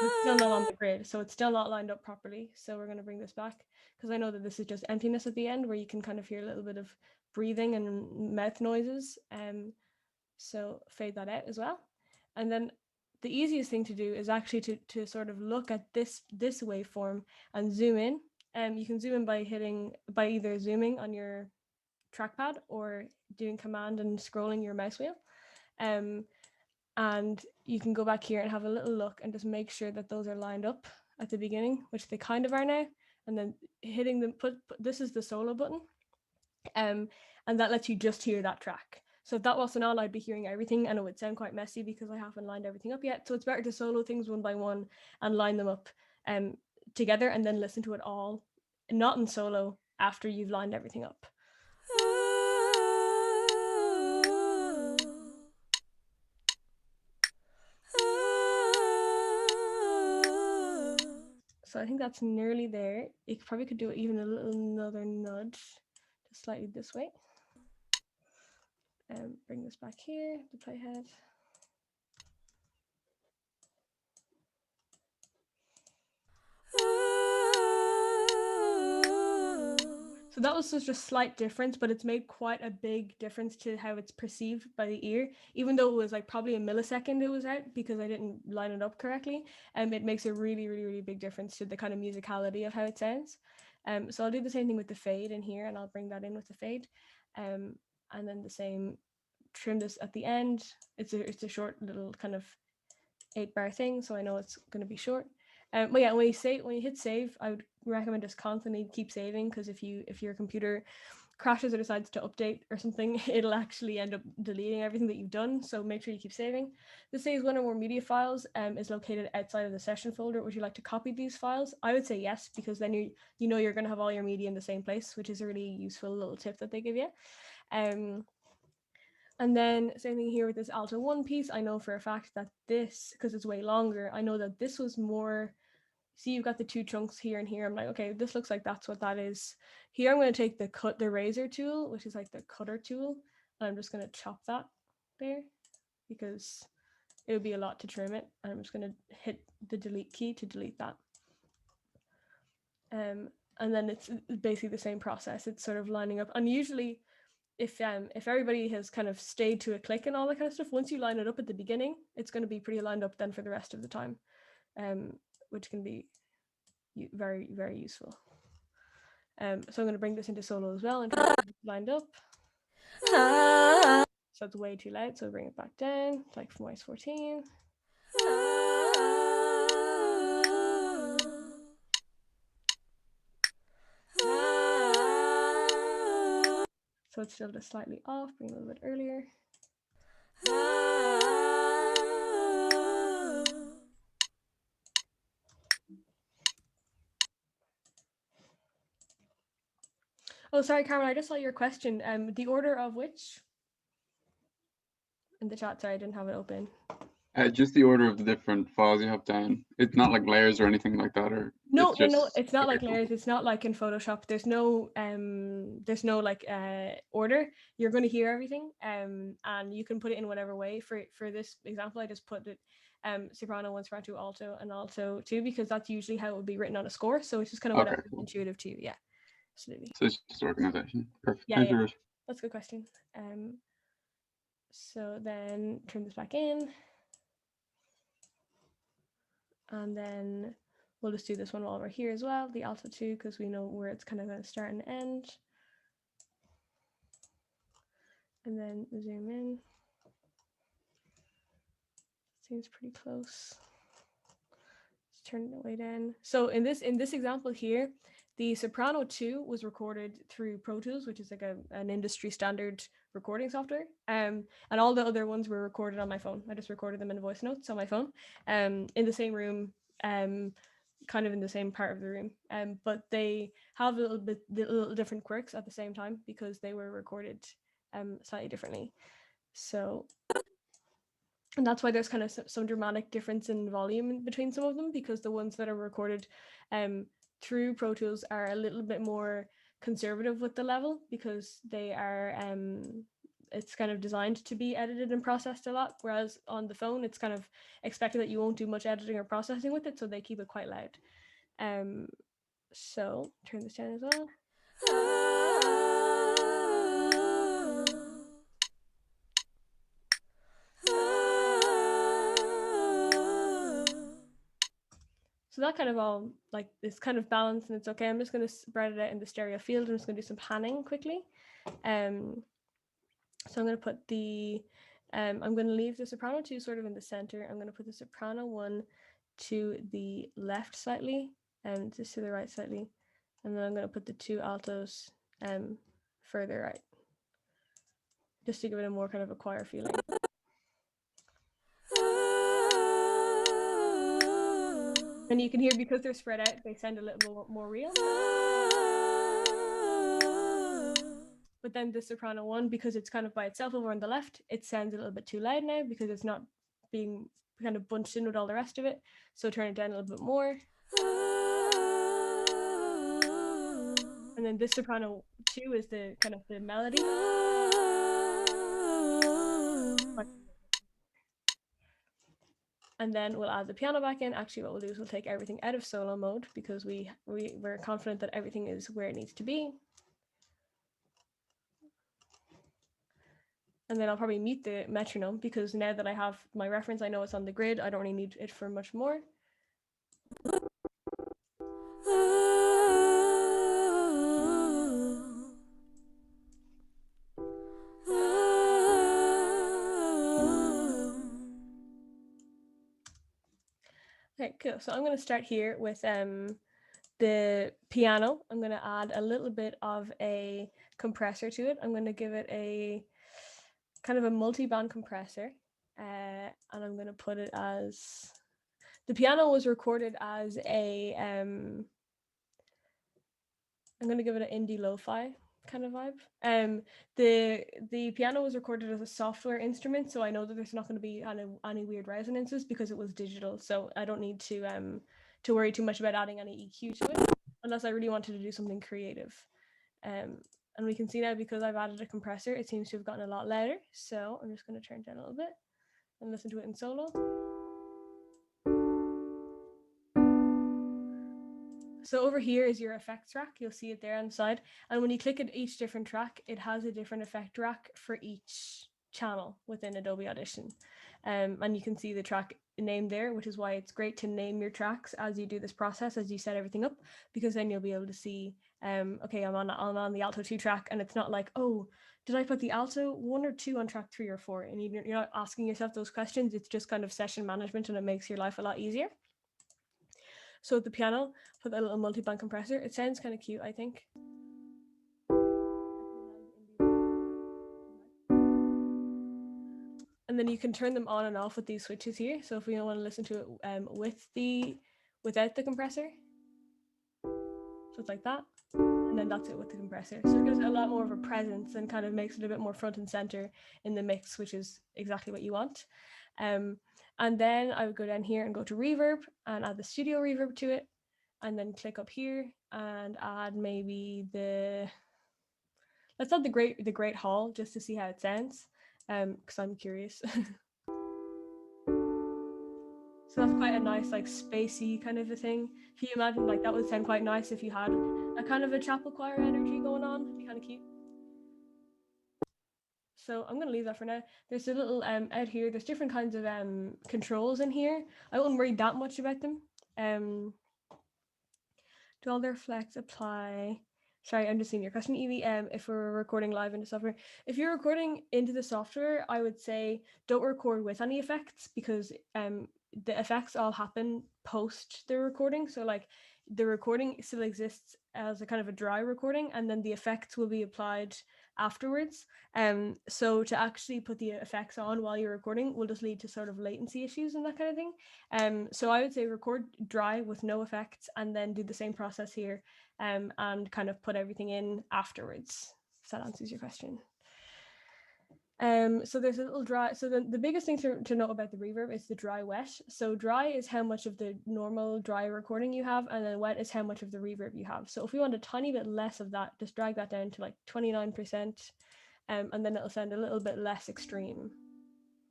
It's still not on the grid, so it's still not lined up properly. So we're going to bring this back, because I know that this is just emptiness at the end, where you can kind of hear a little bit of breathing and mouth noises. So fade that out as well. And then the easiest thing to do is actually to sort of look at this waveform and zoom in. You can zoom in by either zooming on your trackpad or doing command and scrolling your mouse wheel. And you can go back here and have a little look and just make sure that those are lined up at the beginning, which they kind of are now. And then hitting them, this is the solo button. And that lets you just hear that track. So if that wasn't on, I'd be hearing everything, and it would sound quite messy because I haven't lined everything up yet. So it's better to solo things one by one and line them up together, and then listen to it all, not in solo, after you've lined everything up. So I think that's nearly there. You probably could do it even another nudge, just slightly this way. Bring this back here, the playhead. So that was just a slight difference, but it's made quite a big difference to how it's perceived by the ear, even though it was like probably a millisecond it was out because I didn't line it up correctly. It makes a really, really, really big difference to the kind of musicality of how it sounds. So I'll do the same thing with the fade in here, and I'll bring that in with the fade. And then the same, trim this at the end. It's a short little kind of 8-bar thing, so I know it's going to be short. But yeah, when you hit save, I would recommend just constantly keep saving, because if your computer crashes or decides to update or something, it'll actually end up deleting everything that you've done. So make sure you keep saving. This saves one or more media files is located outside of the session folder. Would you like to copy these files? I would say yes, because then you're going to have all your media in the same place, which is a really useful little tip that they give you. And then same thing here with this alto 1 piece. I know for a fact that this, because it's way longer, I know that this was more, see you've got the two chunks here and here. I'm like, okay, this looks like that's what that is. Here I'm going to take the razor tool, which is like the cutter tool, and I'm just going to chop that there because it would be a lot to trim it. And I'm just going to hit the delete key to delete that. And then it's basically the same process. It's sort of lining up. And usually if everybody has kind of stayed to a click and all that kind of stuff, once you line it up at the beginning, it's going to be pretty lined up then for the rest of the time, which can be very, very useful. So I'm going to bring this into solo as well and try to get it lined up. So it's way too loud, so bring it back down, like from minus 14. So it's still just slightly off, bring it a little bit earlier. Oh, sorry, Carmen, I just saw your question. The order of which? In the chat, sorry, I didn't have it open. Just the order of the different files you have down. It's not like layers or anything like that, or no, it's it's not like layers. It's not like in Photoshop. There's no like order. You're going to hear everything, and you can put it in whatever way. For this example, I just put it soprano 1, soprano 2, alto, and alto 2 because that's usually how it would be written on a score. So it's just kind of whatever is intuitive to you. Yeah, absolutely. So it's just organization. Perfect. Yeah, Thank yeah. you. That's a good question. So then turn this back in. And then we'll just do this one while we're here as well, the alto 2, because we know where it's kind of going to start and end. And then zoom in. Seems pretty close. Let's turn it way down. So in this example here, the soprano 2 was recorded through Pro Tools, which is like an industry standard recording software. And all the other ones were recorded on my phone. I just recorded them in voice notes on my phone, in the same room, kind of in the same part of the room. But they have little different quirks at the same time because they were recorded slightly differently. So, and that's why there's kind of some dramatic difference in volume between some of them, because the ones that are recorded through Pro Tools are a little bit more conservative with the level because they are it's kind of designed to be edited and processed a lot, whereas on the phone it's kind of expected that you won't do much editing or processing with it, so they keep it quite loud. So turn this down as well. So that kind of all like is kind of balanced and it's okay. I'm just going to spread it out in the stereo field. I'm just going to do some panning quickly. So I'm going to put the I'm going to leave the soprano 2 sort of in the center. I'm going to put the soprano 1 to the left slightly and just to the right slightly, and then I'm going to put the 2 altos further right, just to give it a more kind of a choir feeling. And you can hear, because they're spread out, they sound a little more real. But then the soprano 1, because it's kind of by itself over on the left, it sounds a little bit too loud now because it's not being kind of bunched in with all the rest of it. So turn it down a little bit more. And then this soprano 2 is the kind of the melody. And then we'll add the piano back in. Actually, what we'll do is we'll take everything out of solo mode because we're confident that everything is where it needs to be. And then I'll probably mute the metronome because now that I have my reference, I know it's on the grid. I don't really need it for much more. Okay, cool. So I'm going to start here with the piano. I'm going to add a little bit of a compressor to it. I'm going to give it a kind of a multi-band compressor, and I'm going to put it as, the piano was recorded as a I'm going to give it an indie lo-fi kind of vibe. The piano was recorded as a software instrument, so I know that there's not going to be any weird resonances because it was digital. So I don't need to worry too much about adding any EQ to it, unless I really wanted to do something creative. And we can see now, because I've added a compressor, it seems to have gotten a lot louder. So I'm just going to turn it down a little bit and listen to it in solo. So over here is your effects rack. You'll see it there on the side. And when you click at each different track, it has a different effect rack for each channel within Adobe Audition. And you can see the track name there, which is why it's great to name your tracks as you do this process, as you set everything up, because then you'll be able to see, okay, I'm on the alto 2 track, and it's not like, oh, did I put the alto 1 or 2 on track 3 or 4? And you're not asking yourself those questions. It's just kind of session management, and it makes your life a lot easier. So at the piano, put a little multi-band compressor. It sounds kind of cute, I think. And then you can turn them on and off with these switches here. So if we want to listen to it without the compressor, so it's like that. And then that's it with the compressor. So it gives it a lot more of a presence and kind of makes it a bit more front and center in the mix, which is exactly what you want. And then I would go down here and go to reverb and add the studio reverb to it, and then click up here and add maybe let's add the great hall just to see how it sounds, because I'm curious. So that's quite a nice, like, spacey kind of a thing. If you imagine, like, that would sound quite nice if you had a kind of a chapel choir energy going on. It'd be kind of cute. So I'm going to leave that for now. There's a little out here, there's different kinds of controls in here. I wouldn't worry that much about them. Do all their flex apply? Sorry, I'm just seeing your question, Evie. If we're recording live into software, if you're recording into the software, I would say don't record with any effects, because the effects all happen post the recording. So like the recording still exists as a kind of a dry recording, and then the effects will be applied afterwards. So to actually put the effects on while you're recording will just lead to sort of latency issues and that kind of thing. So I would say record dry with no effects, and then do the same process here, and kind of put everything in afterwards. If that answers your question. So there's a little dry. So the biggest thing to know about the reverb is the dry wet. So dry is how much of the normal dry recording you have, and then wet is how much of the reverb you have. So if we want a tiny bit less of that, just drag that down to like 29%, and then it'll sound a little bit less extreme.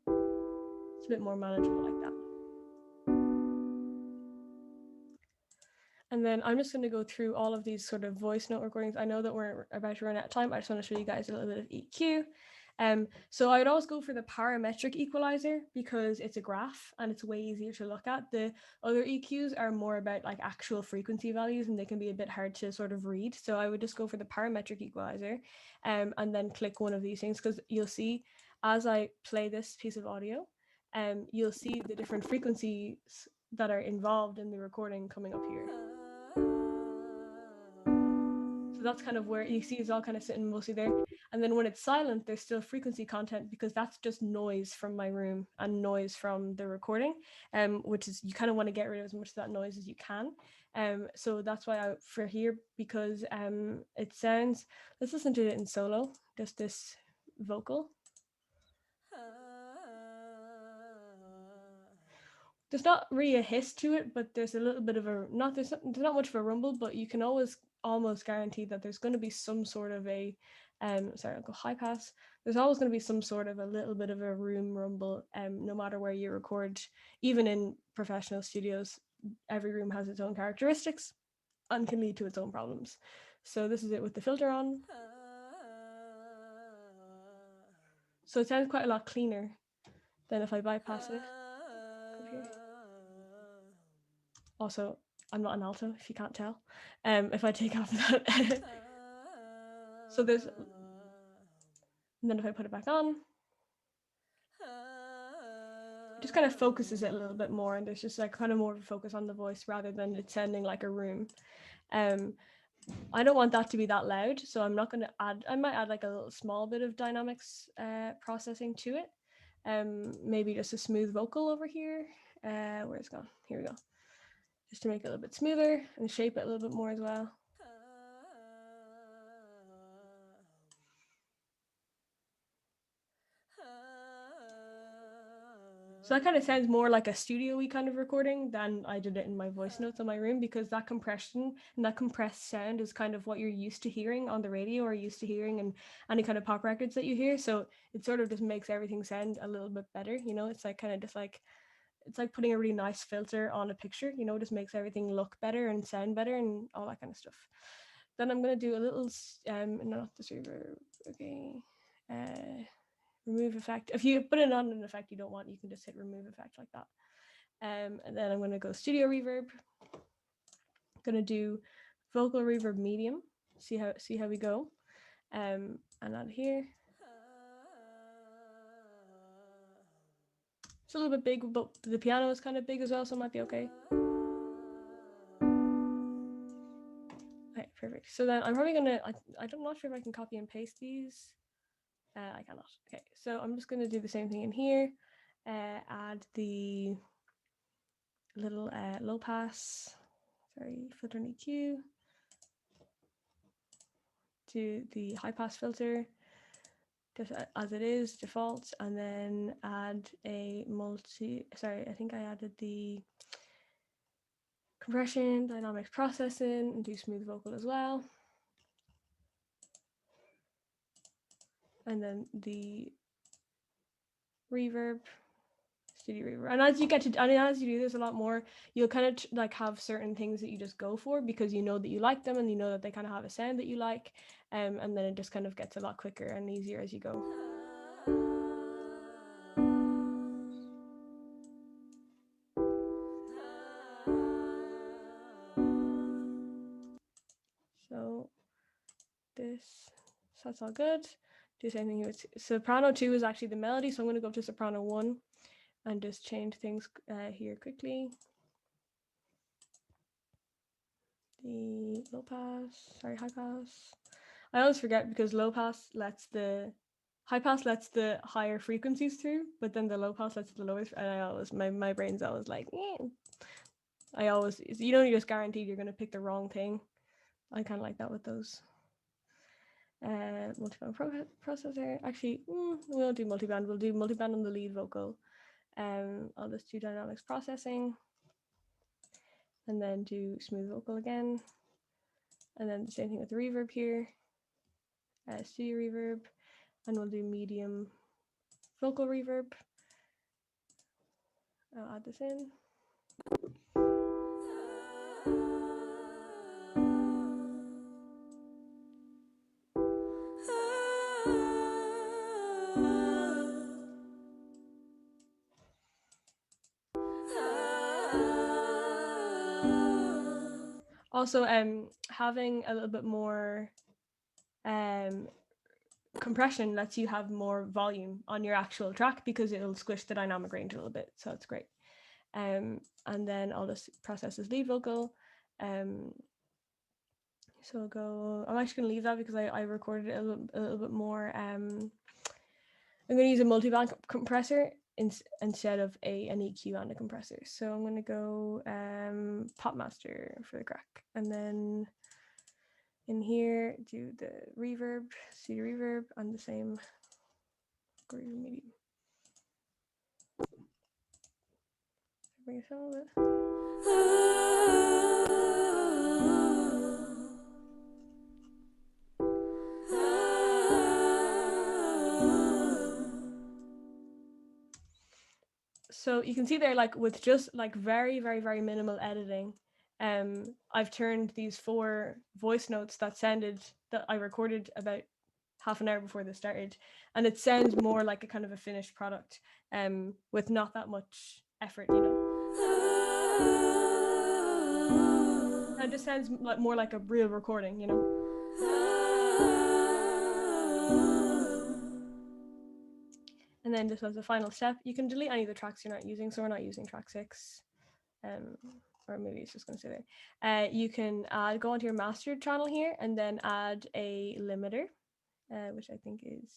It's a bit more manageable like that. And then I'm just going to go through all of these sort of voice note recordings. I know that we're about to run out of time. I just want to show you guys a little bit of EQ. So I would always go for the parametric equalizer, because it's a graph and it's way easier to look at. The other EQs are more about like actual frequency values, and they can be a bit hard to sort of read. So I would just go for the parametric equalizer, and then click one of these things, because you'll see as I play this piece of audio, you'll see the different frequencies that are involved in the recording coming up here. So that's kind of where you see it's all kind of sitting mostly there. And then when it's silent, there's still frequency content, because that's just noise from my room and noise from the recording, which is, you kind of want to get rid of as much of that noise as you can. So that's why for here, because it sounds, let's listen to it in solo, just this vocal. There's not really a hiss to it, but there's a little bit of there's not much of a rumble, but you can almost guarantee that there's going to be some sort of a, sorry, I'll go high pass. There's always going to be some sort of a little bit of a room rumble, no matter where you record. Even in professional studios, every room has its own characteristics and can lead to its own problems. So this is it with the filter on. So it sounds quite a lot cleaner than if I bypass it. Here. Also, I'm not an alto, if you can't tell. If I take off that. So there's, and then if I put it back on, it just kind of focuses it a little bit more, and there's just like kind of more of a focus on the voice rather than it sounding like a room. I don't want that to be that loud, so I'm not going to add, I might add like a little small bit of dynamics processing to it. Maybe just a smooth vocal over here. Where's it gone? Here we go. Just to make it a little bit smoother and shape it a little bit more as well. So that kind of sounds more like a studio-y kind of recording than I did it in my voice notes in my room, because that compression and that compressed sound is kind of what you're used to hearing on the radio or used to hearing in any kind of pop records that you hear. So it sort of just makes everything sound a little bit better. You know, it's like kind of just like, it's like putting a really nice filter on a picture, you know, it just makes everything look better and sound better and all that kind of stuff. Then I'm going to do a little, not this reverb, okay. Remove effect. If you put it on an effect you don't want, you can just hit remove effect like that. And then I'm going to go studio reverb. I'm going to do vocal reverb medium. See how we go. And add here. It's a little bit big, but the piano is kind of big as well, so it might be okay. Okay, perfect. So then I'm probably gonna, I'm not sure if I can copy and paste these. I cannot. Okay, so I'm just gonna do the same thing in here. Add the little low pass, filter and EQ. Do the high pass filter just as it is, default, and then add a I think I added the compression, dynamics processing, and do smooth vocal as well. And then the reverb, studio reverb. And as you as you do this a lot more, you'll kind of like have certain things that you just go for because you know that you like them and you know that they kind of have a sound that you like. And then it just kind of gets a lot quicker and easier as you go. So that's all good. Do the same thing with soprano 2 is actually the melody, so I'm going to go up to soprano 1 and just change things here quickly. The high pass. I always forget because high pass lets the higher frequencies through, but then the low pass lets the lowest. And my brain's always like, you're just guaranteed you're going to pick the wrong thing. I kind of like that with those. Multiband processor. Actually, we won't do multiband. We'll do multiband on the lead vocal. I'll just do dynamics processing, and then do smooth vocal again, and then the same thing with the reverb here. Studio reverb, and we'll do medium vocal reverb. I'll add this in. Also, having a little bit more compression lets you have more volume on your actual track because it'll squish the dynamic range a little bit, so it's great. And then I'll just process this lead vocal. So I'm actually going to leave that because I recorded it a little bit more. I'm going to use a multiband compressor instead of an EQ and a compressor. So I'm going to go Pop Master for the crack, and then in here do the reverb, studio reverb, and the same reverb medium. Bring it down a little bit. So you can see there, like with just like very, very, very minimal editing, I've turned these 4 voice notes that I recorded about half an hour before this started, and it sounds more like a kind of a finished product, with not that much effort, you know. And it just sounds like more like a real recording, you know. And then just as a final step, you can delete any of the tracks you're not using. So we're not using track 6, or maybe it's just going to stay there. You can go onto your mastered channel here and then add a limiter, which I think is,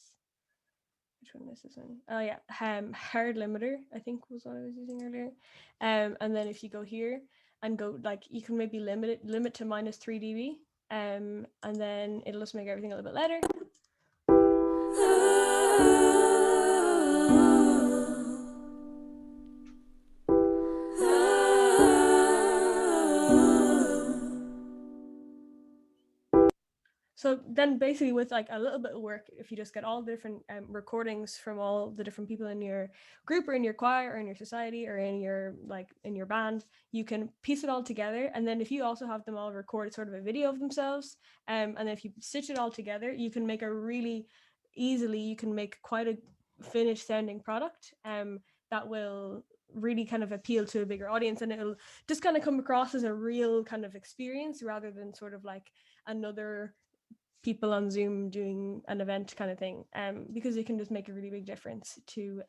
which one is this one? Oh yeah, hard limiter, I think was what I was using earlier. And then if you go here and go, like, you can maybe limit to -3 dB, and then it'll just make everything a little bit louder. So then basically with like a little bit of work, if you just get all the different recordings from all the different people in your group or in your choir or in your society or in your in your band, you can piece it all together. And then if you also have them all record sort of a video of themselves, and then if you stitch it all together, you can make you can make quite a finished sounding product that will really kind of appeal to a bigger audience, and it'll just kind of come across as a real kind of experience rather than sort of like another people on Zoom doing an event kind of thing, because it can just make a really big difference to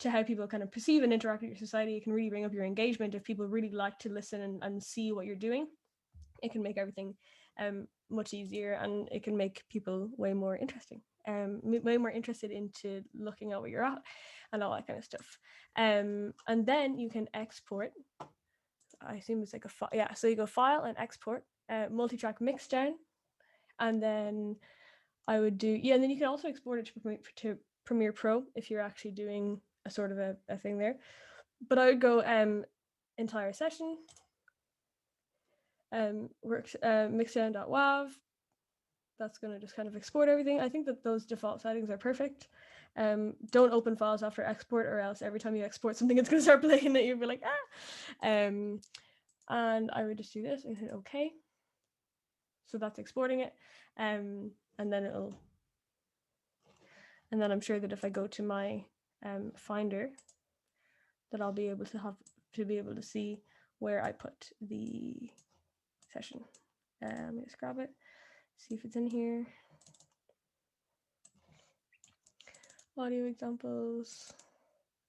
how people kind of perceive and interact with your society. It can really bring up your engagement. If people really like to listen and see what you're doing, it can make everything much easier, and it can make people way more interesting, way more interested into looking at what you're at and all that kind of stuff. And then you can export. I assume it's like a file. Yeah, so you go file and export, multi-track mixdown, and then I would do, yeah, and then you can also export it to Premiere Pro if you're actually doing a sort of a thing there. But I would go entire session, mixdown.wav. That's going to just kind of export everything. I think that those default settings are perfect. Don't open files after export, or else every time you export something, it's going to start playing it. You'll be like, ah. And I would just do this and hit OK. So that's exporting it. And then I'm sure that if I go to my Finder, that I'll be able to see where I put the session. Let me just grab it, see if it's in here. Audio examples.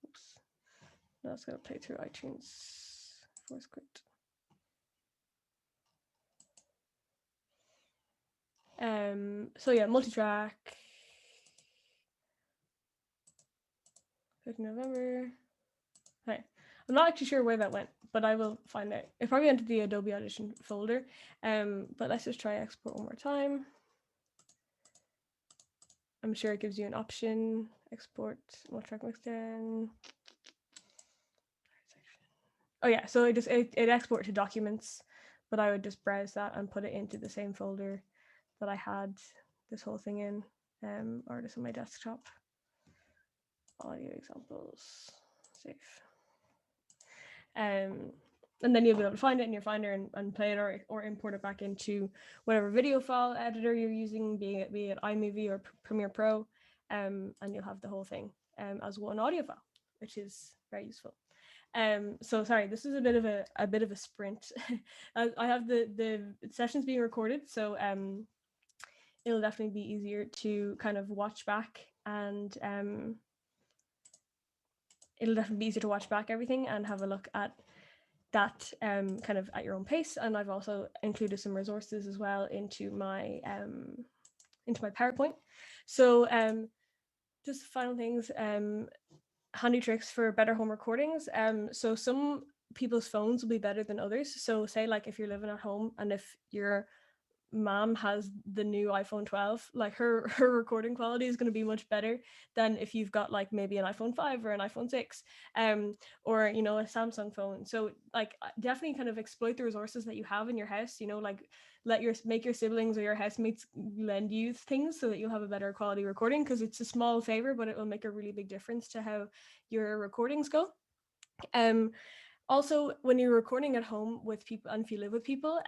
Oops. That's gonna play through iTunes. Force quit. So yeah, multi-track. 5th November. Okay. I'm not actually sure where that went, but I will find out. It probably entered the Adobe Audition folder. But let's just try export one more time. I'm sure it gives you an option. Export multi-track mixdown. Oh yeah, so it exported to documents, but I would just browse that and put it into the same folder that I had this whole thing in, or just on my desktop. Audio examples, save. And then you'll be able to find it in your Finder and play it or import it back into whatever video file editor you're using, be it iMovie or Premiere Pro, and you'll have the whole thing as one audio file, which is very useful. So sorry, this is a bit of a sprint. I have the sessions being recorded, so it'll definitely be easier to kind of watch back, and it'll definitely be easier to watch back everything and have a look at that kind of at your own pace. And I've also included some resources as well into my PowerPoint. So just final things, handy tricks for better home recordings. So some people's phones will be better than others. So say like if you're living at home and if your mom has the new iPhone 12, like her recording quality is going to be much better than if you've got like maybe an iPhone 5 or an iPhone 6 or a Samsung phone. So like definitely kind of exploit the resources that you have in your house, like make your siblings or your housemates lend you things so that you'll have a better quality recording, because it's a small favor but it will make a really big difference to how your recordings go. Also, when you're recording at home with people and if you live with people,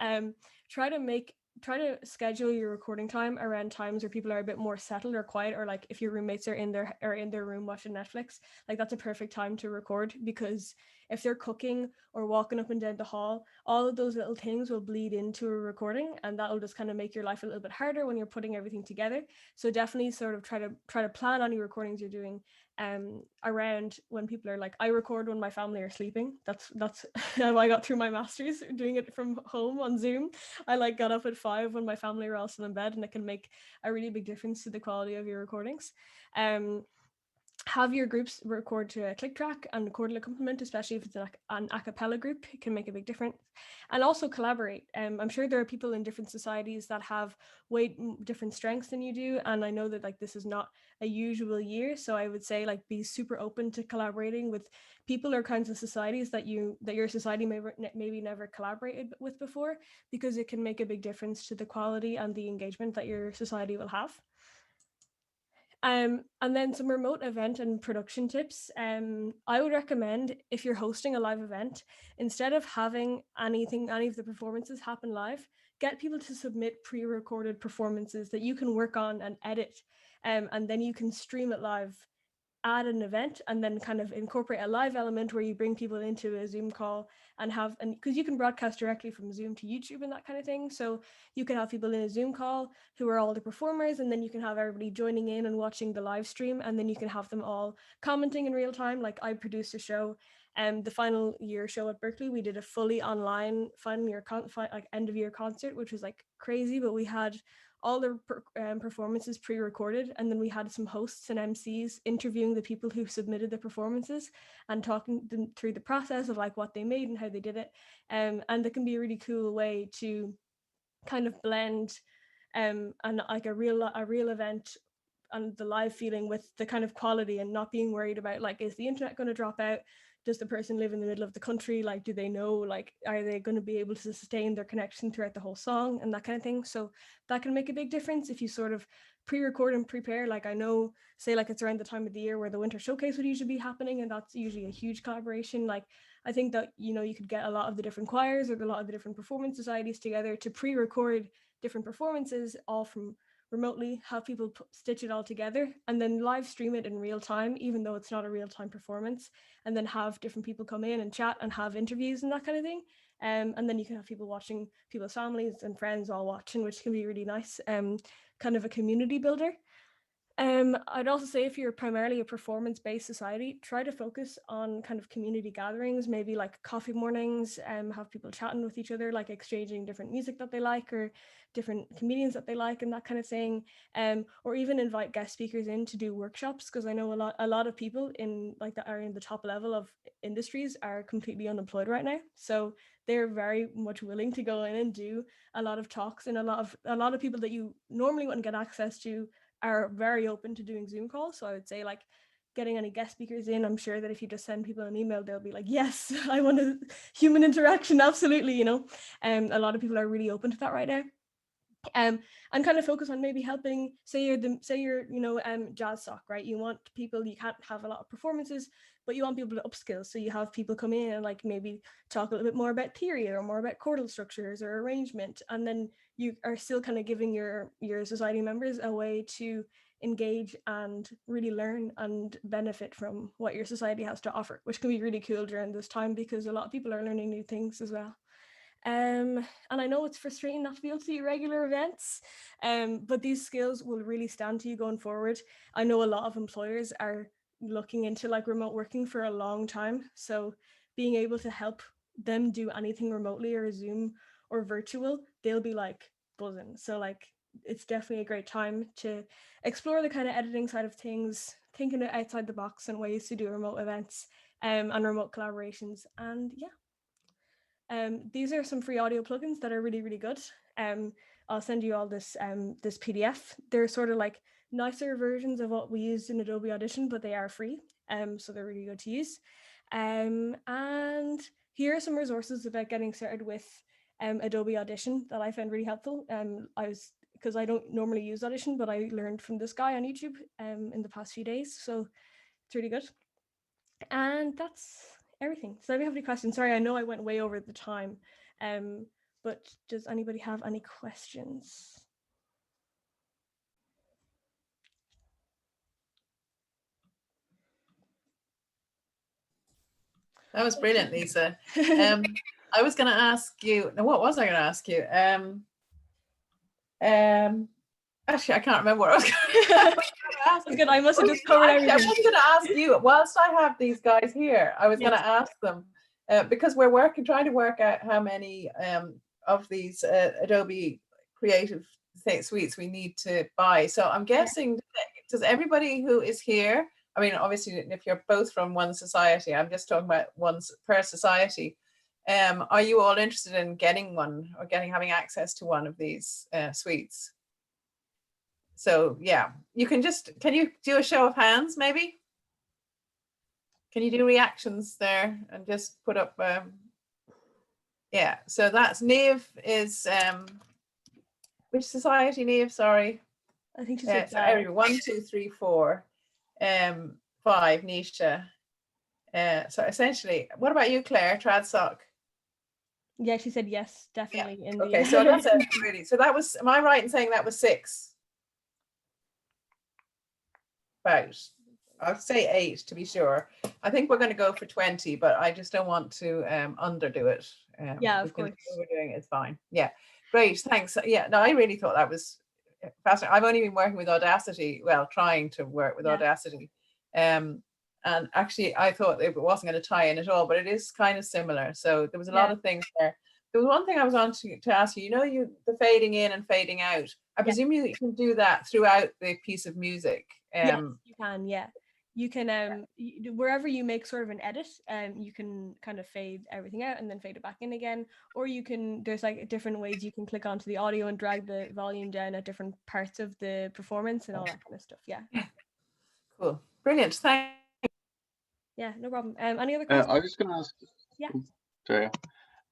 try to schedule your recording time around times where people are a bit more settled or quiet, or like if your roommates are in their room watching Netflix, like that's a perfect time to record, because if they're cooking or walking up and down the hall, all of those little things will bleed into a recording, and that'll just kind of make your life a little bit harder when you're putting everything together. So definitely sort of try to plan any recordings you're doing around when people are like, I record when my family are sleeping. That's how I got through my master's, doing it from home on Zoom. I got up at 5 when my family were all still in bed, and it can make a really big difference to the quality of your recordings. have your groups record to a click track and chordal accompaniment, especially if it's an a cappella group. It can make a big difference. And also collaborate. I'm sure there are people in different societies that have way different strengths than you do, and I know that like this is not a usual year, so I would say like be super open to collaborating with people or kinds of societies that your society maybe never collaborated with before, because it can make a big difference to the quality and the engagement that your society will have. And then some remote event and production tips. I would recommend, if you're hosting a live event, instead of having any of the performances happen live, get people to submit pre-recorded performances that you can work on and edit, and then you can stream it live, add an event, and then kind of incorporate a live element where you bring people into a Zoom call and because you can broadcast directly from Zoom to YouTube and that kind of thing. So you can have people in a Zoom call who are all the performers, and then you can have everybody joining in and watching the live stream, and then you can have them all commenting in real time. Like I produced a show, the final year show at Berklee, we did a fully online final year like end of year concert, which was like crazy, but we had all the performances pre-recorded, and then we had some hosts and MCs interviewing the people who submitted the performances and talking them through the process of like what they made and how they did it. And that can be a really cool way to kind of blend and like a real event and the live feeling with the kind of quality, and not being worried about like, is the internet going to drop out? Does the person live in the middle of the country? Like, do they know, like, are they going to be able to sustain their connection throughout the whole song and that kind of thing? So that can make a big difference if you sort of pre-record and prepare. Like I know, say like it's around the time of the year where the winter showcase would usually be happening, and that's usually a huge collaboration. Like I think that, you know, you could get a lot of the different choirs or a lot of the different performance societies together to pre-record different performances, all from remotely, have people stitch it all together and then live stream it in real time, even though it's not a real time performance, and then have different people come in and chat and have interviews and that kind of thing. And then you can have people watching, people's families and friends all watching, which can be really nice, kind of a community builder. I'd also say if you're primarily a performance-based society, try to focus on kind of community gatherings, maybe like coffee mornings, have people chatting with each other, like exchanging different music that they like or different comedians that they like and that kind of thing. Or even invite guest speakers in to do workshops, because I know a lot of people in like that are in the top level of industries are completely unemployed right now. So they're very much willing to go in and do a lot of talks, and a lot of people that you normally wouldn't get access to are very open to doing Zoom calls. So I would say like getting any guest speakers in, I'm sure that if you just send people an email, they'll be like, yes, I want a human interaction, absolutely, you know. A lot of people are really open to that right now. And kind of focus on maybe helping, say you're jazz sock, right? You want people, you can't have a lot of performances, but you want people to upskill, so you have people come in and like maybe talk a little bit more about theory or more about chordal structures or arrangement, and then you are still kind of giving your society members a way to engage and really learn and benefit from what your society has to offer, which can be really cool during this time because a lot of people are learning new things as well. And I know it's frustrating not to be able to do regular events, but these skills will really stand to you going forward. I know a lot of employers are looking into like remote working for a long time. So being able to help them do anything remotely or Zoom or virtual, they'll be like buzzing. So like it's definitely a great time to explore the kind of editing side of things, thinking outside the box and ways to do remote events and remote collaborations. And yeah. These are some free audio plugins that are really, really good. I'll send you all this this PDF. They're sort of like nicer versions of what we used in Adobe Audition, but they are free. So they're really good to use. And here are some resources about getting started with Adobe Audition that I found really helpful. Because I don't normally use Audition, but I learned from this guy on YouTube in the past few days. So it's really good. And that's everything. So if you have any questions, sorry, I know I went way over the time, but does anybody have any questions? That was brilliant, Lisa. I was going to ask you, now what was I going to ask you? Actually, I can't remember what I was going to ask. Good. I must have just covered everything. I was going to ask you, whilst I have these guys here, I was going to ask them, because we're trying to work out how many of these Adobe Creative suites we need to buy. So I'm guessing, does everybody who is here I mean, obviously, if you're both from one society, I'm just talking about one per society. Are you all interested in getting one or having access to one of these suites? So yeah, you can you do a show of hands maybe? Can you do reactions there and just put up, yeah, so that's Neve is, which society, Neve, sorry? I think she said So everyone, 1, 2, 3, 4, 5, Nisha. So essentially, what about you, Claire, trad sock? yeah, she said yes, definitely. Yeah. In the Okay, so that's it, really. So that was, am I right in saying that was 6? About, I'll say 8 to be sure. I think we're going to go for 20, but I just don't want to underdo it. Yeah, of course. Overdoing it, it's fine. Yeah, great, thanks. Yeah, no, I really thought that was fascinating. I've only been working with Audacity, well, trying to work with Audacity. And actually, I thought it wasn't going to tie in at all, but it is kind of similar. So there was a lot of things there. There was one thing I was on to ask you. You know, the fading in and fading out. I presume you can do that throughout the piece of music. Yes, you can. Yeah, you can. Wherever you make sort of an edit, you can kind of fade everything out and then fade it back in again. Or you can. There's like different ways you can click onto the audio and drag the volume down at different parts of the performance and all that kind of stuff. Yeah. Cool. Brilliant. Thank you. Yeah, no problem. Any other questions? I was going to ask. Yeah. Sorry.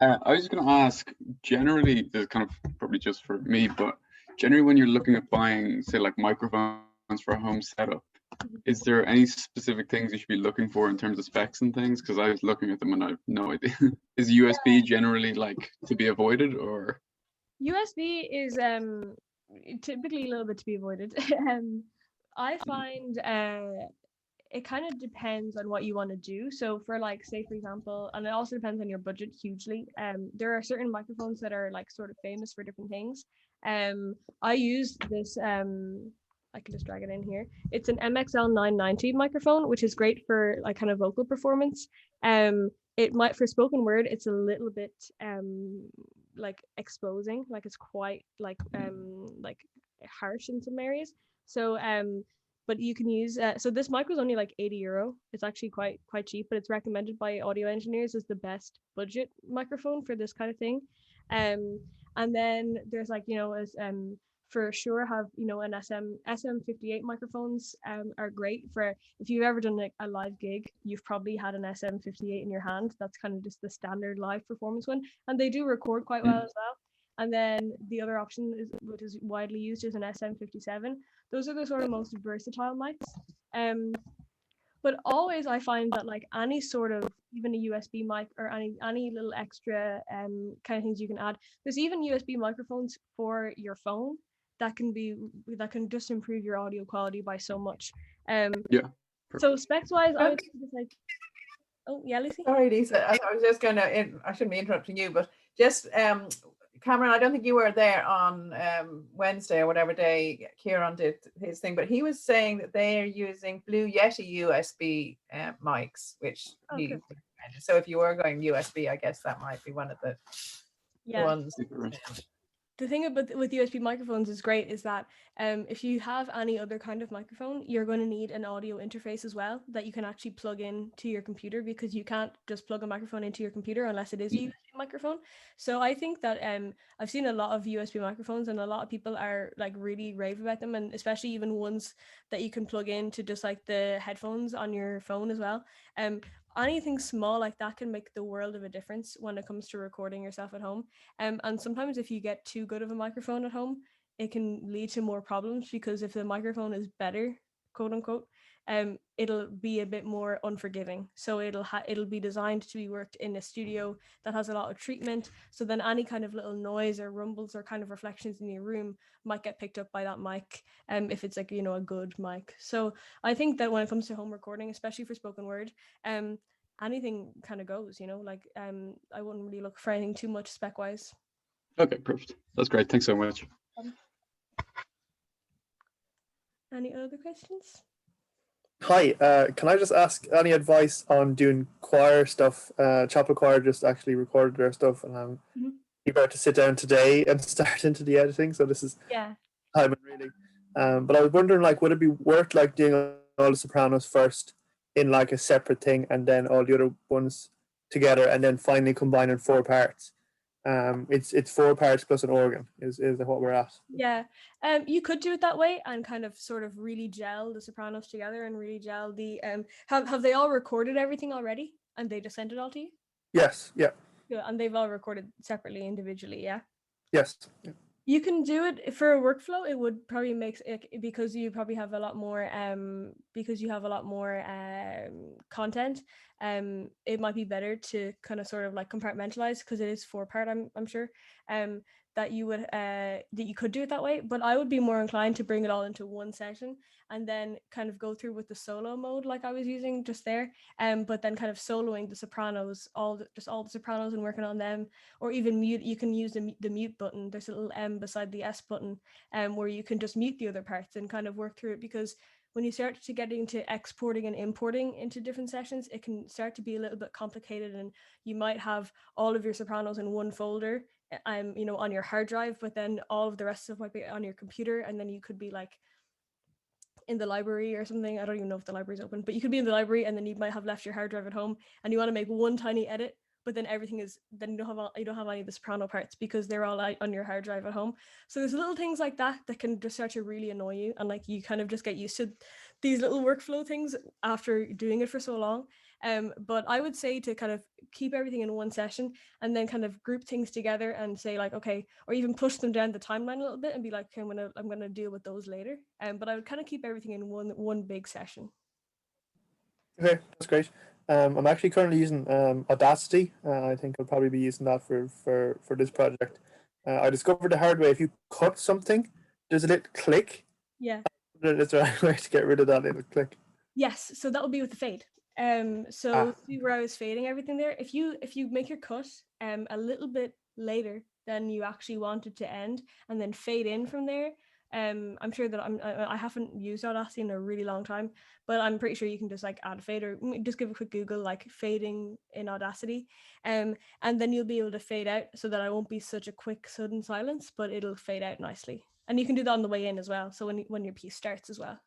I was going to ask, generally, this is kind of probably just for me, but generally when you're looking at buying, say, like microphones for a home setup, is there any specific things you should be looking for in terms of specs and things? Because I was looking at them and I have no idea. Is USB generally like to be avoided, or? USB is typically a little bit to be avoided. I find it kind of depends on what you want to do. So for like, say for example, and it also depends on your budget hugely. There are certain microphones that are like sort of famous for different things. I use this, I can just drag it in here. It's an MXL 990 microphone, which is great for like kind of vocal performance. It might, for spoken word, it's a little bit like exposing, like it's quite like harsh in some areas. So but you can use so this mic was only like €80. It's actually quite cheap, but it's recommended by audio engineers as the best budget microphone for this kind of thing. And then there's like, you know, as for sure have, you know, an SM58 microphones are great for if you've ever done like a live gig. You've probably had an SM58 in your hand. That's kind of just the standard live performance one, and they do record quite well as well. And then the other option is, which is widely used, is an SM57. Those are the sort of most versatile mics. But always I find that like any sort of, even a USB mic or any little extra kind of things you can add. There's even USB microphones for your phone that can just improve your audio quality by so much. Yeah. So specs wise, I would say just like, oh yeah, Lucy. Sorry, Lisa. I was just going to. I shouldn't be interrupting you, but just Cameron, I don't think you were there on Wednesday or whatever day Kieran did his thing, but he was saying that they are using Blue Yeti USB mics, which he. So if you were going USB, I guess that might be one of the ones. The thing about with USB microphones is great is that if you have any other kind of microphone, you're going to need an audio interface as well that you can actually plug in to your computer, because you can't just plug a microphone into your computer unless it is a USB microphone. So I think that I've seen a lot of USB microphones and a lot of people are like really rave about them, and especially even ones that you can plug into just like the headphones on your phone as well. Anything small like that can make the world of a difference when it comes to recording yourself at home. And sometimes if you get too good of a microphone at home, it can lead to more problems, because if the microphone is better, quote unquote, it'll be a bit more unforgiving. So it'll be designed to be worked in a studio that has a lot of treatment. So then any kind of little noise or rumbles or kind of reflections in your room might get picked up by that mic, if it's like, you know, a good mic. So I think that when it comes to home recording, especially for spoken word, anything kind of goes, you know, like I wouldn't really look for anything too much spec wise. Okay, perfect. That's great. Thanks so much. Any other questions? Hi, can I just ask any advice on doing choir stuff? Chapel Choir just actually recorded their stuff, and I'm about to sit down today and start into the editing. So this is timing really. But I was wondering, like, would it be worth like doing all the sopranos first in like a separate thing, and then all the other ones together, and then finally combining 4 parts. It's 4 parts plus an organ is what we're at. Yeah, you could do it that way and kind of sort of really gel the sopranos together and really gel the have they all recorded everything already and they just sent it all to you? Yes, yeah. Yeah, and they've all recorded separately, individually, yeah. Yes. Yeah. You can do it for a workflow. It would probably make it, because you probably have a lot more content. It might be better to kind of sort of like compartmentalize, because it is 4-part. I'm sure. That you could do it that way, but I would be more inclined to bring it all into one session and then kind of go through with the solo mode like I was using just there, but then kind of soloing the sopranos, all the sopranos and working on them, or even mute. You can use the mute button. There's a little M beside the S button, where you can just mute the other parts and kind of work through it, because when you start to get into exporting and importing into different sessions, it can start to be a little bit complicated, and you might have all of your sopranos in one folder, on your hard drive, but then all of the rest of it might be on your computer, and then you could be like in the library or something. I don't even know if the library's open, but you could be in the library and then you might have left your hard drive at home and you want to make one tiny edit, but then then you don't have any of the soprano parts because they're all on your hard drive at home. So there's little things like that can just start to really annoy you, and like you kind of just get used to these little workflow things after doing it for so long. But I would say to kind of keep everything in one session and then kind of group things together and say like, okay, or even push them down the timeline a little bit and be like, okay, I'm gonna deal with those later. But I would kind of keep everything in one big session. Okay, that's great. I'm actually currently using Audacity. I think I'll probably be using that for this project. I discovered the hard way, if you cut something, there's a little click. Yeah. That's the right way to get rid of that little click. Yes, so that would be with the fade. See where I was fading everything there. If you make your cut a little bit later than you actually wanted to end, and then fade in from there. I'm sure that I haven't used Audacity in a really long time, but I'm pretty sure you can just like add a fade, or just give a quick Google like fading in Audacity, and then you'll be able to fade out so that it won't be such a quick sudden silence, but it'll fade out nicely. And you can do that on the way in as well, so when your piece starts as well.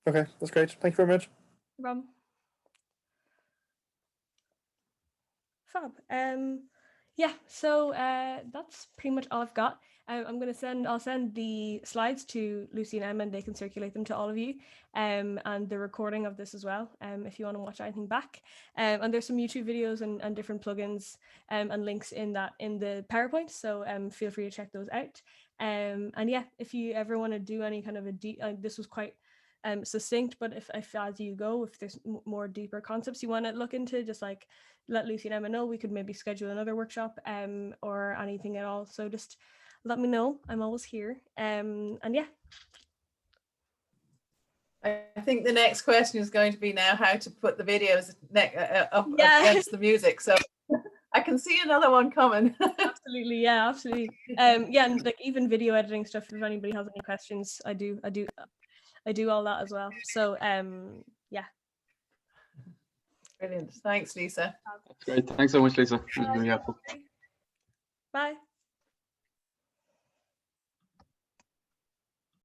Okay, that's great. Thank you very much. No problem. Fab. Yeah, so that's pretty much all I've got. I'll send the slides to Lucy and Emma, and they can circulate them to all of you, and the recording of this as well, if you want to watch anything back. And there's some YouTube videos and different plugins and links in the PowerPoint, so feel free to check those out. And yeah, if you ever want to do any kind of this was quite succinct, but if as you go, if there's more deeper concepts you want to look into, just like let Lucy and Emma know. We could maybe schedule another workshop or anything at all. So just let me know. I'm always here. And yeah. I think the next question is going to be now how to put the videos up against the music. So I can see another one coming. Absolutely, yeah, absolutely. Yeah, and like even video editing stuff. If anybody has any questions, I do all that as well. So yeah. Brilliant. Thanks, Lisa. That's great. Thanks so much, Lisa. It was really helpful. Bye.